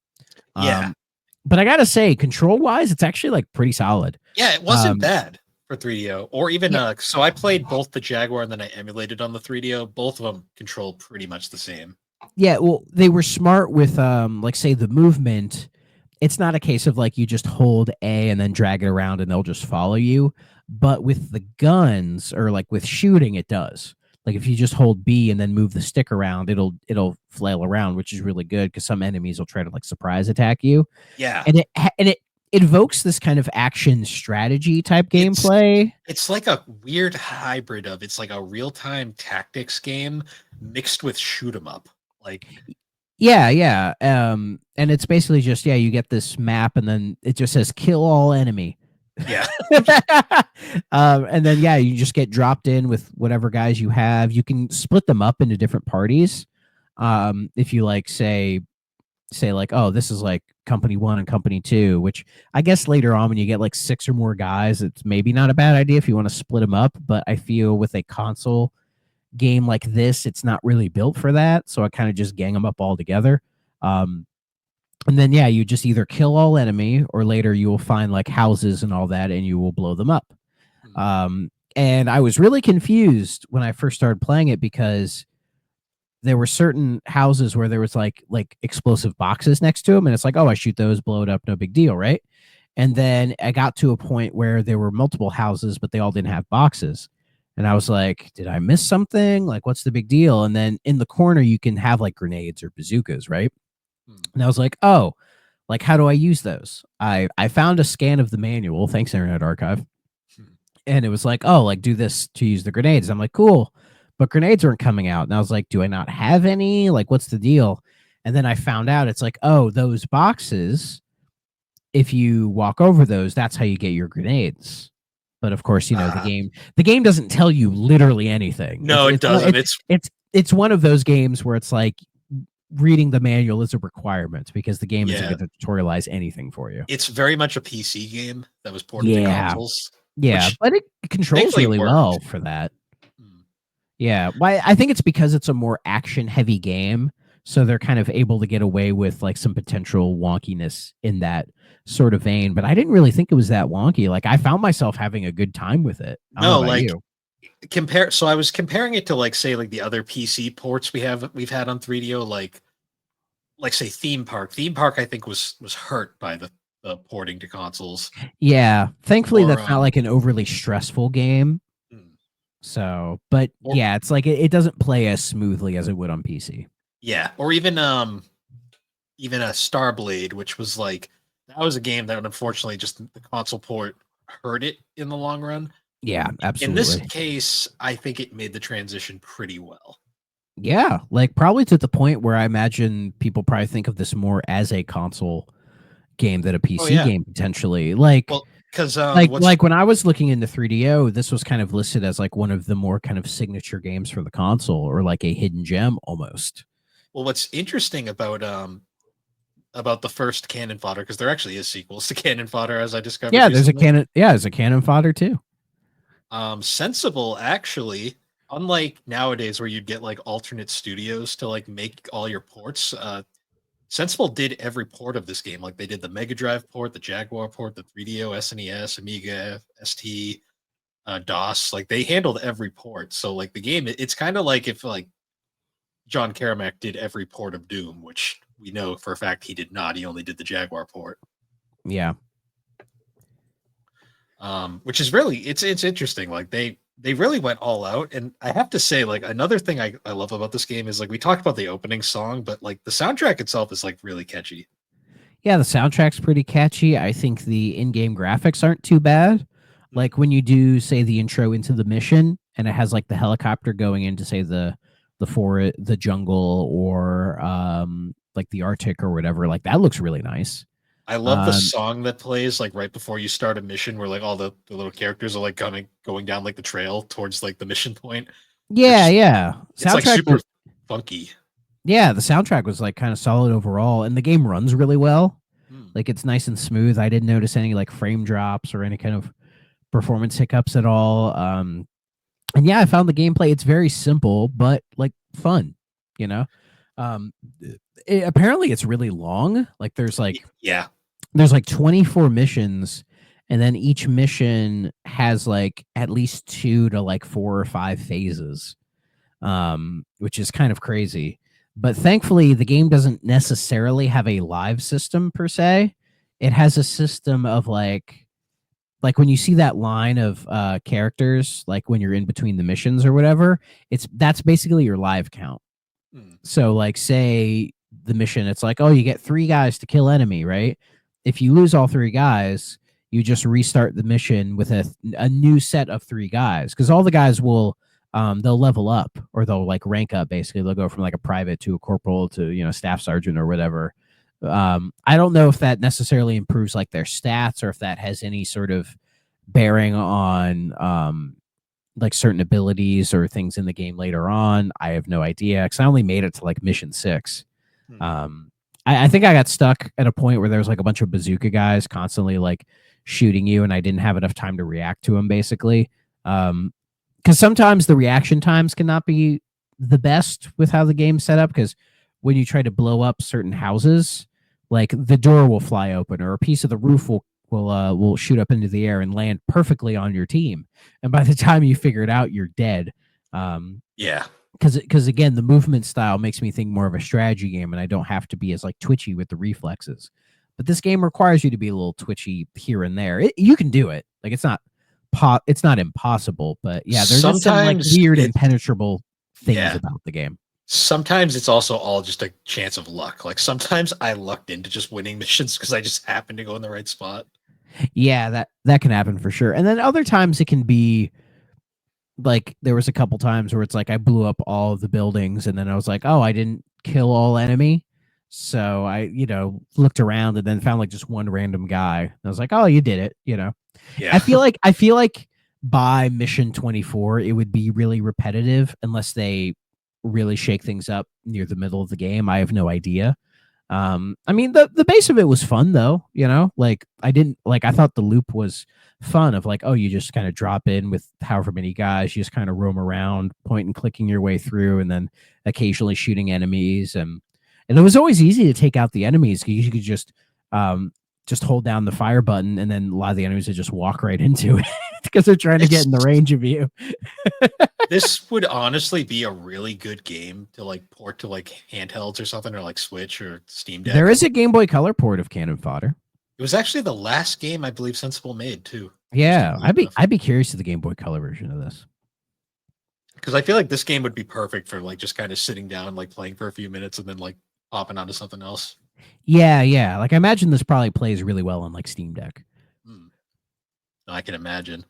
Yeah. But I gotta say, control wise, it's actually like pretty solid. Yeah, it wasn't bad for 3DO, or even so I played both the Jaguar and then I emulated on the 3DO. Both of them control pretty much the same. Yeah, well, they were smart with like say the movement. It's not a case of like you just hold A and then drag it around and they'll just follow you. but with the guns or like with shooting, it does. Like if you just hold B and then move the stick around, it'll flail around, which is really good because some enemies will try to like surprise attack you, Yeah. and it invokes this kind of action strategy type It's gameplay. it's like a weird hybrid of it's like a real-time tactics game mixed with shoot 'em up. Like, Yeah, yeah. And it's basically just, yeah, you get this map and then it just says kill all enemy. yeah. And then yeah, you just get dropped in with whatever guys you have. You can split them up into different parties. If you like say like, oh, this is like company 1 and company 2, which I guess later on when you get like 6 or more guys, it's maybe not a bad idea if you want to split them up, but I feel with a console game like this, it's not really built for that. So I kind of just gang them up all together. Um, and then, yeah, you just either kill all enemy or later you will find like houses and all that and you will blow them up. And I was really confused when I first started playing it because there were certain houses where there was like explosive boxes next to them. And it's like, oh, I shoot those, blow it up, no big deal, right? And then I got to a point where there were multiple houses, but they all didn't have boxes. And I was like, did I miss something? Like, what's the big deal? And then in the corner, you can have like grenades or bazookas, right? And I was like, oh, like, how do I use those? I found a scan of the manual. Thanks, Internet Archive. And it was like, oh, like, do this to use the grenades. I'm like, cool. But grenades weren't coming out. And I was like, do I not have any? Like, what's the deal? And then I found out it's like, oh, those boxes, if you walk over those, that's how you get your grenades. But of course, you know, the game doesn't tell you literally anything. No, it doesn't. It's one of those games where it's like reading the manual is a requirement because the game isn't going to tutorialize anything for you. It's very much a PC game that was ported to consoles. Yeah, but it controls really well for that. Yeah, why I think it's because it's a more action heavy game, so they're kind of able to get away with like some potential wonkiness in that sort of vein. But I didn't really think it was that wonky. Like I found myself having a good time with it. No, like you. So I was comparing it to like say like the other PC ports we've had on 3DO, like say Theme Park. Theme Park I think was hurt by the porting to consoles. Yeah, thankfully that's not like an overly stressful game. So, but yeah, it's like it doesn't play as smoothly as it would on PC. Yeah, or even a Starblade, which was like that was a game that unfortunately just the console port hurt it in the long run. Yeah, absolutely. In this case, I think it made the transition pretty well. Yeah, like probably to the point where I imagine people probably think of this more as a console game than a PC game potentially. Like, because like when I was looking into 3DO, this was kind of listed as like one of the more kind of signature games for the console, or like a hidden gem almost. Well, what's interesting about the first Cannon Fodder, because there actually is sequels to Cannon Fodder, as I discovered. Yeah, there's a Cannon Fodder too. Sensible actually, unlike nowadays where you'd get like alternate studios to like make all your ports, Sensible did every port of this game. Like they did the Mega Drive port, the Jaguar port, the 3DO, SNES, Amiga, ST, DOS. Like they handled every port. So like the game, it's kind of like if like John Carmack did every port of Doom, which we know for a fact he did not. He only did the Jaguar port. Yeah. Which is really it's interesting. Like they really went all out. And I have to say, like another thing I love about this game is like we talked about the opening song, but like the soundtrack itself is like really catchy. Yeah, the soundtrack's pretty catchy. I think the in-game graphics aren't too bad. Like when you do say the intro into the mission and it has like the helicopter going into say the jungle or like the Arctic or whatever, like that looks really nice. I love the song that plays like right before you start a mission where like all the little characters are like going down like the trail towards like the mission point. Yeah. It's like super funky. Yeah, the soundtrack was like kind of solid overall, and the game runs really well. Like it's nice and smooth. I didn't notice any like frame drops or any kind of performance hiccups at all. And yeah, I found the gameplay. It's very simple, but like fun, you know? Apparently it's really long. Like there's like 24 missions, and then each mission has like at least 2 to like 4 or 5 phases, which is kind of crazy. But thankfully, the game doesn't necessarily have a live system per se. It has a system of like like when you see that line of characters, like when you're in between the missions or whatever, that's basically your live count. Hmm. So like say the mission, it's like, oh, you get 3 guys to kill enemy, right? If you lose all 3 guys, you just restart the mission with a new set of 3 guys, because all the guys will they'll level up, or they'll like rank up. Basically, they'll go from like a private to a corporal to, you know, staff sergeant or whatever. I don't know if that necessarily improves like their stats, or if that has any sort of bearing on like certain abilities or things in the game later on. I have no idea, because I only made it to like mission 6. Hmm. I think I got stuck at a point where there was like a bunch of bazooka guys constantly like shooting you, and I didn't have enough time to react to them, basically. Because sometimes the reaction times cannot be the best with how the game's set up, because when you try to blow up certain houses, like the door will fly open, or a piece of the roof will shoot up into the air and land perfectly on your team, and by the time you figure it out, you're dead. Yeah. Because again, the movement style makes me think more of a strategy game, and I don't have to be as like twitchy with the reflexes. But this game requires you to be a little twitchy here and there. You can do it. Like it's not impossible, but yeah, there's just some like Sometimes weird it, impenetrable things yeah. about the game. Sometimes it's also all just a chance of luck. Like sometimes I lucked into just winning missions because I just happened to go in the right spot. Yeah, that can happen for sure. And then other times it can be like there was a couple times where it's like I blew up all of the buildings, and then I was like, oh, I didn't kill all enemy. So I, looked around and then found like just one random guy. And I was like, oh, you did it, Yeah. I feel like by mission 24 it would be really repetitive unless they really shake things up near the middle of the game. I have no idea. I mean, the base of it was fun though, like I thought the loop was fun of like, oh, you just kind of drop in with however many guys, you just kind of roam around, point and clicking your way through, and then occasionally shooting enemies. And it was always easy to take out the enemies, because you could just hold down the fire button, and then a lot of the enemies would just walk right into it because they're trying to get in the range of you. This would honestly be a really good game to like port to like handhelds or something, or like Switch or Steam Deck. There is a Game Boy Color port of Cannon Fodder. It was actually the last game I believe Sensible made too. Yeah, I'd be curious to the Game Boy Color version of this, because I feel like this game would be perfect for like just kind of sitting down, like playing for a few minutes, and then like popping onto something else. Yeah. Like I imagine this probably plays really well on like Steam Deck. I can imagine.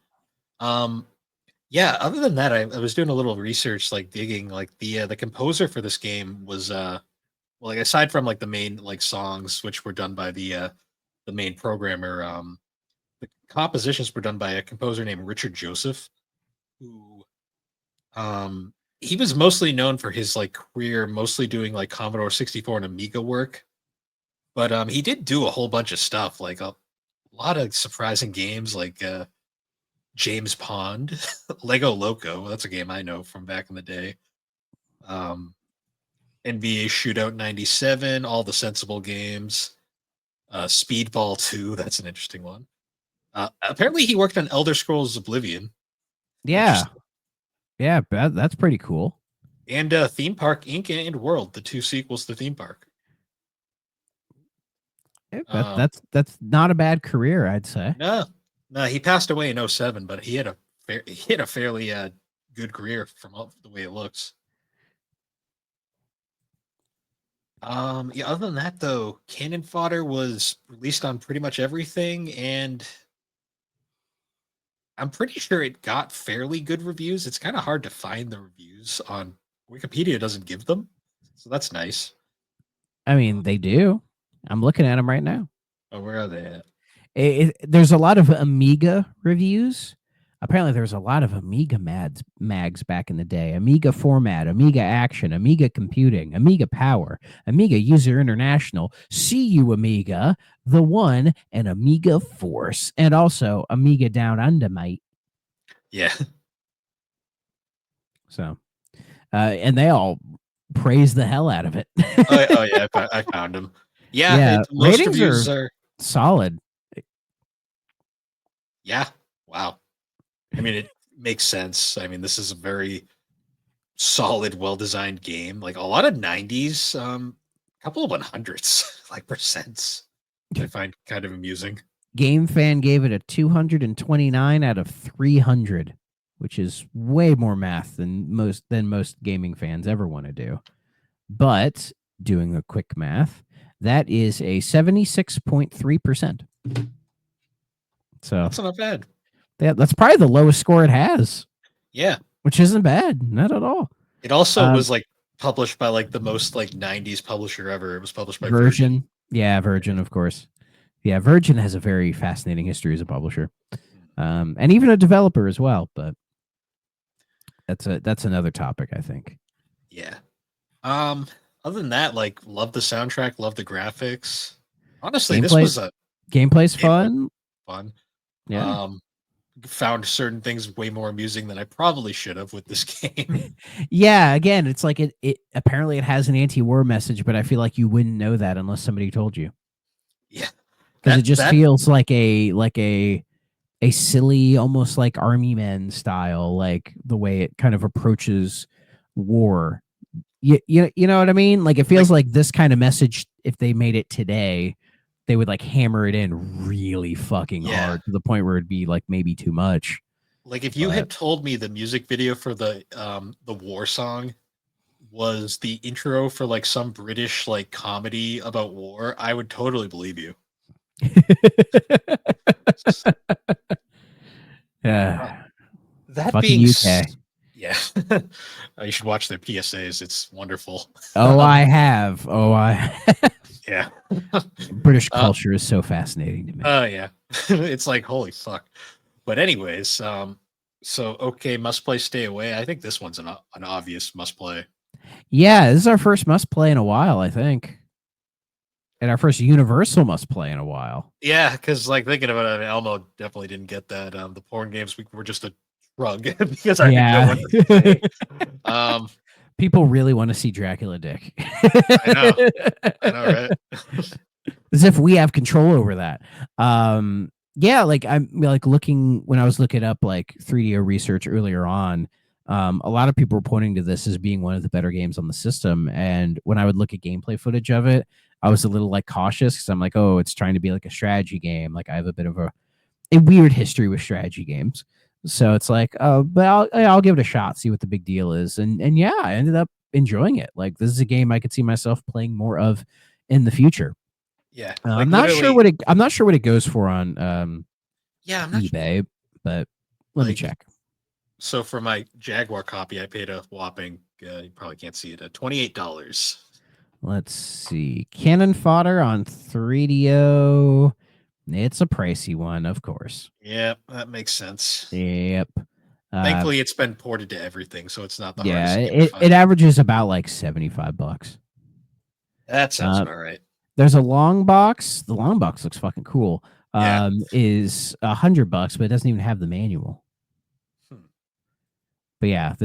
Yeah. Other than that, I was doing a little research, like digging, like the composer for this game was well, like aside from like the main like songs, which were done by the main programmer, the compositions were done by a composer named Richard Joseph, who he was mostly known for his like career, mostly doing like Commodore 64 and Amiga work. But he did do a whole bunch of stuff, like a lot of surprising games, like James Pond, Lego Loco. That's a game I know from back in the day. NBA Shootout 97, all the Sensible games. Speedball 2, that's an interesting one. Apparently, he worked on Elder Scrolls Oblivion. Yeah, that's pretty cool. And Theme Park Inc. and World, the 2 sequels to Theme Park. That's not a bad career, I'd say. No, he passed away in 07, but he had a fairly good career from the way it looks. Yeah, other than that though, Cannon Fodder was released on pretty much everything, and I'm pretty sure it got fairly good reviews. It's kind of hard to find the reviews on Wikipedia, doesn't give them, so that's nice. I mean, they do. I'm looking at them right now. Oh, where are they at? There's a lot of Amiga reviews. Apparently, there's a lot of Amiga mags back in the day. Amiga Format, Amiga Action, Amiga Computing, Amiga Power, Amiga User International, CU Amiga, The One, and Amiga Force, and also Amiga Down Under, mate. Yeah. So, and they all praise the hell out of it. Oh yeah, I found them. Yeah, most ratings reviews are solid. Yeah. Wow. I mean, it makes sense. I mean, this is a very solid, well-designed game. Like a lot of 90s, couple of 100s, like percents, I find kind of amusing. GameFan gave it a 229 out of 300, which is way more math than most gaming fans ever want to do. But doing a quick math, that is a 76.3%. So That's not bad. that's probably the lowest score it has. Yeah, which isn't bad, not at all. it also was like published by like the most like 90s publisher ever. It was published by Virgin. Yeah, Virgin, of course. Yeah, Virgin has a very fascinating history as a publisher, and even a developer as well. But that's another topic, I think. Yeah. Other than that, like, love the soundtrack, love the graphics. Honestly, this was a gameplay's fun. Yeah. Found certain things way more amusing than I probably should have with this game. Yeah, again, it's like it apparently it has an anti-war message, but I feel like you wouldn't know that unless somebody told you. Yeah. Because it just feels like a silly, almost like Army Men style, like the way it kind of approaches war. You know what I mean? Like it feels like this kind of message, if they made it today, they would like hammer it in really fucking hard to the point where it'd be like maybe too much. Like if you had told me the music video for the war song was the intro for like some British like comedy about war, I would totally believe you. Yeah. That fucking being UK. Yeah. You should watch their PSAs. It's wonderful. I have. Yeah. British culture is so fascinating to me. Oh, yeah. It's like, holy fuck. But anyways, so, okay, must play, stay away. I think this one's an obvious must play. Yeah, this is our first must play in a while, I think. And our first universal must play in a while. Yeah, because like thinking about it, Elmo definitely didn't get that. The porn games were just a shrug because I didn't know what to say. People really want to see Dracula dick. I know, right? As if we have control over that. Yeah, like I'm like looking when I was looking up like 3DO research earlier on. A lot of people were pointing to this as being one of the better games on the system. And when I would look at gameplay footage of it, I was a little like cautious because I'm like, oh, it's trying to be like a strategy game. Like I have a bit of a weird history with strategy games. So it's like, but I'll give it a shot, see what the big deal is. And yeah, I ended up enjoying it. Like this is a game I could see myself playing more of in the future. Yeah. Like I'm not sure what it goes for on eBay, but let me check. So for my Jaguar copy, I paid a whopping you probably can't see it, $28. Let's see. Cannon Fodder on 3DO. It's a pricey one, of course. Yep, that makes sense. Yep. Thankfully, it's been ported to everything, so it's not the hardest. Yeah, it averages about like $75. That sounds about right. There's a long box. The long box looks fucking cool. Is $100, but it doesn't even have the manual. But yeah,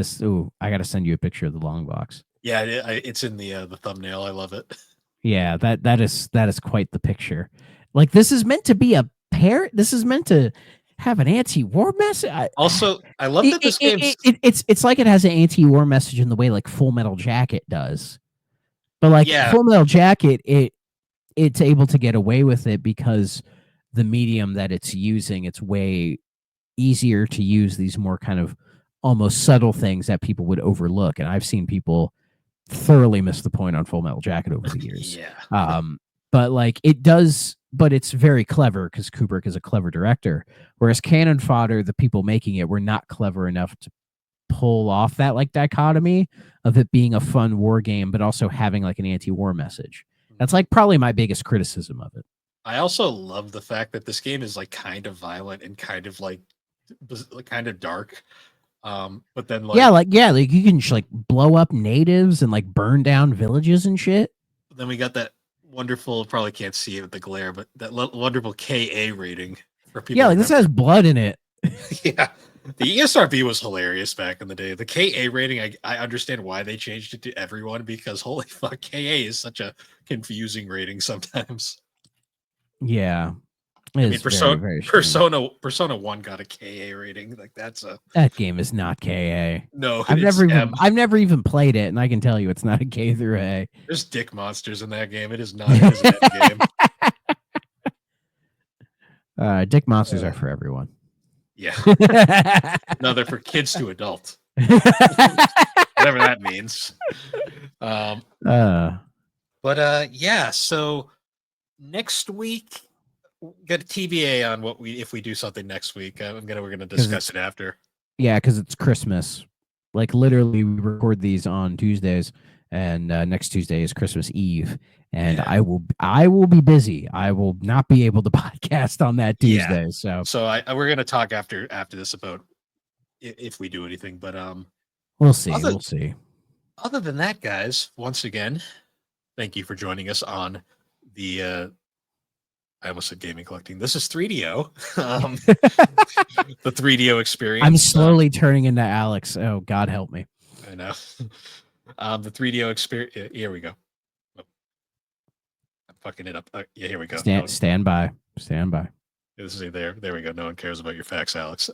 I got to send you a picture of the long box. Yeah, it's in the thumbnail. I love it. Yeah, that is quite the picture. Like this is meant to be a pair. This is meant to have an anti-war message. I love that this game. It's like it has an anti-war message in the way like Full Metal Jacket does. But like Full Metal Jacket, it's able to get away with it because the medium that it's using, it's way easier to use these more kind of almost subtle things that people would overlook. And I've seen people thoroughly miss the point on Full Metal Jacket over the years. But like it does, but it's very clever because Kubrick is a clever director. Whereas Cannon Fodder, the people making it were not clever enough to pull off that like dichotomy of it being a fun war game, but also having like an anti-war message. That's like probably my biggest criticism of it. I also love the fact that this game is like kind of violent and kind of dark. But then like you can just like blow up natives and like burn down villages and shit. Then we got that wonderful, probably can't see it with the glare, but that wonderful KA rating for people. Yeah, like this has blood in it. Yeah. The ESRB was hilarious back in the day. The KA rating, I understand why they changed it to everyone because holy fuck, KA is such a confusing rating sometimes. Yeah. I mean, Persona 1 got a KA rating. Like that game is not KA. No, I've never even played it, and I can tell you it's not a K through A. There's dick monsters in that game. It is not a game. Dick monsters are for everyone. Yeah. No, they're for kids to adult. Whatever that means. Yeah, so next week get a TBA on what if we do something next week. We're gonna discuss it after. Yeah, because it's Christmas. Like literally, we record these on Tuesdays, and next Tuesday is Christmas Eve, and I will be busy. I will not be able to podcast on that Tuesday. So we're gonna talk after this about if we do anything, but we'll see. We'll see. Other than that, guys, once again, thank you for joining us on the. I almost said gaming collecting. This is 3DO. The 3DO experience. I'm slowly turning into Alex. Oh, God help me. I know. The 3DO experience. Here we go. Oh. I'm fucking it up. Yeah, here we go. Stand by. Stand by. This is there. There we go. No one cares about your facts, Alex.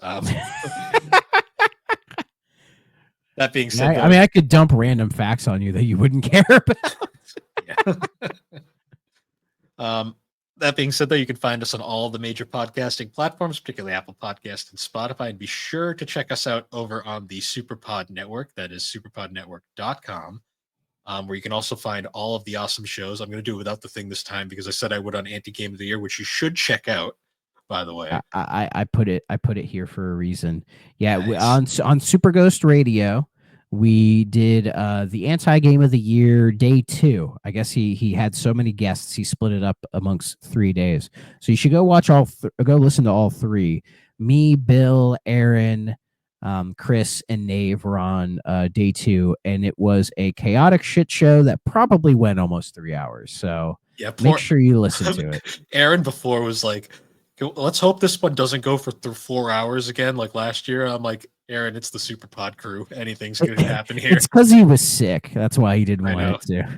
That being said, I mean, I could dump random facts on you that you wouldn't care about. Yeah. That being said, though, you can find us on all the major podcasting platforms, particularly Apple Podcast and Spotify. And be sure to check us out over on the Superpod Network. That is superpodnetwork.com, where you can also find all of the awesome shows. I'm going to do it without the thing this time because I said I would on Anti-Game of the Year, which you should check out, by the way. I put it here for a reason. Yeah, nice. on Super Ghost Radio, we did the Anti-Game of the Year Day 2. I guess he had so many guests, he split it up amongst 3 days. So you should go watch go listen to all three. Me, Bill, Aaron, Chris, and Nave were on Day 2, and it was a chaotic shit show that probably went almost 3 hours. So make sure you listen to it. Aaron before was like, let's hope this one doesn't go for 4 hours again like last year. I'm like, Aaron, it's the Super Pod crew. Anything's going to happen here. It's because he was sick. That's why he didn't want it to.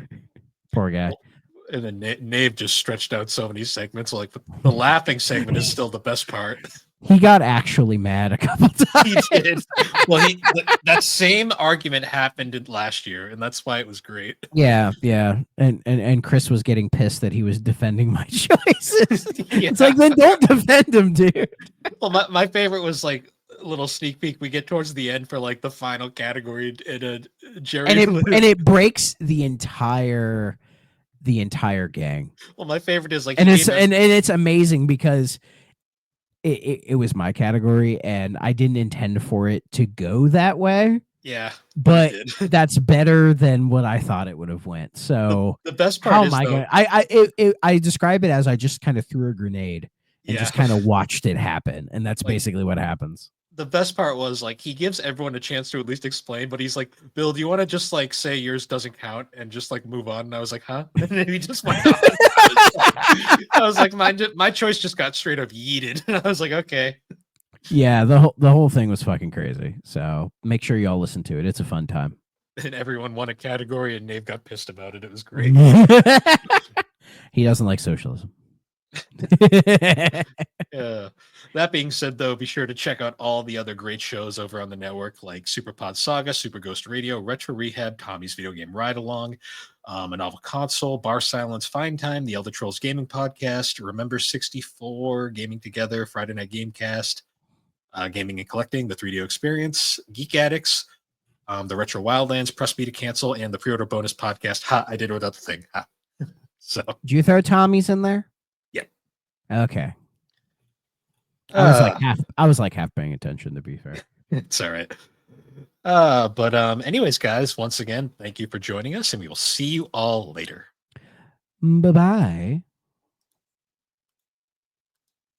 Poor guy. And then Nave just stretched out so many segments. Like the laughing segment is still the best part. He got actually mad a couple times. He did. Well, that same argument happened last year, and that's why it was great. Yeah. And Chris was getting pissed that he was defending my choices. Yeah. It's like, then don't defend him, dude. Well, my favorite was like a little sneak peek. We get towards the end for like the final category, and Jerry and it breaks the entire gang. Well, my favorite is like, and it's amazing because it was my category and I didn't intend for it to go that way. Yeah, but that's better than what I thought it would have went. So the best part is I describe it as I just kind of threw a grenade and just kind of watched it happen, and that's basically what happens. The best part was like he gives everyone a chance to at least explain, but he's like, Bill, do you want to just like say yours doesn't count and just like move on? And I was like, huh? And then he just went on. I was like, my choice just got straight up yeeted. And I was like, okay. Yeah, the whole thing was fucking crazy. So make sure y'all listen to it. It's a fun time. And everyone won a category, and Nave got pissed about it. It was great. He doesn't like socialism. That being said, though, be sure to check out all the other great shows over on the network, like Superpod Saga, Super Ghost Radio, Retro Rehab, Tommy's Video Game Ride Along, A Novel Console, Bar Silence, Fine Time, the Elder Trolls Gaming Podcast, Remember 64, Gaming Together, Friday Night Gamecast, Gaming and Collecting, the 3DO Experience, Geek Addicts, the Retro Wildlands, Press Me to Cancel, and the Pre-Order Bonus Podcast. Ha! I did it without the thing. Ha! So, did you throw Tommy's in there? Yeah. Okay. I was like half paying attention, to be fair. It's all right. But anyways, guys, once again, thank you for joining us, and we will see you all later. Bye-bye.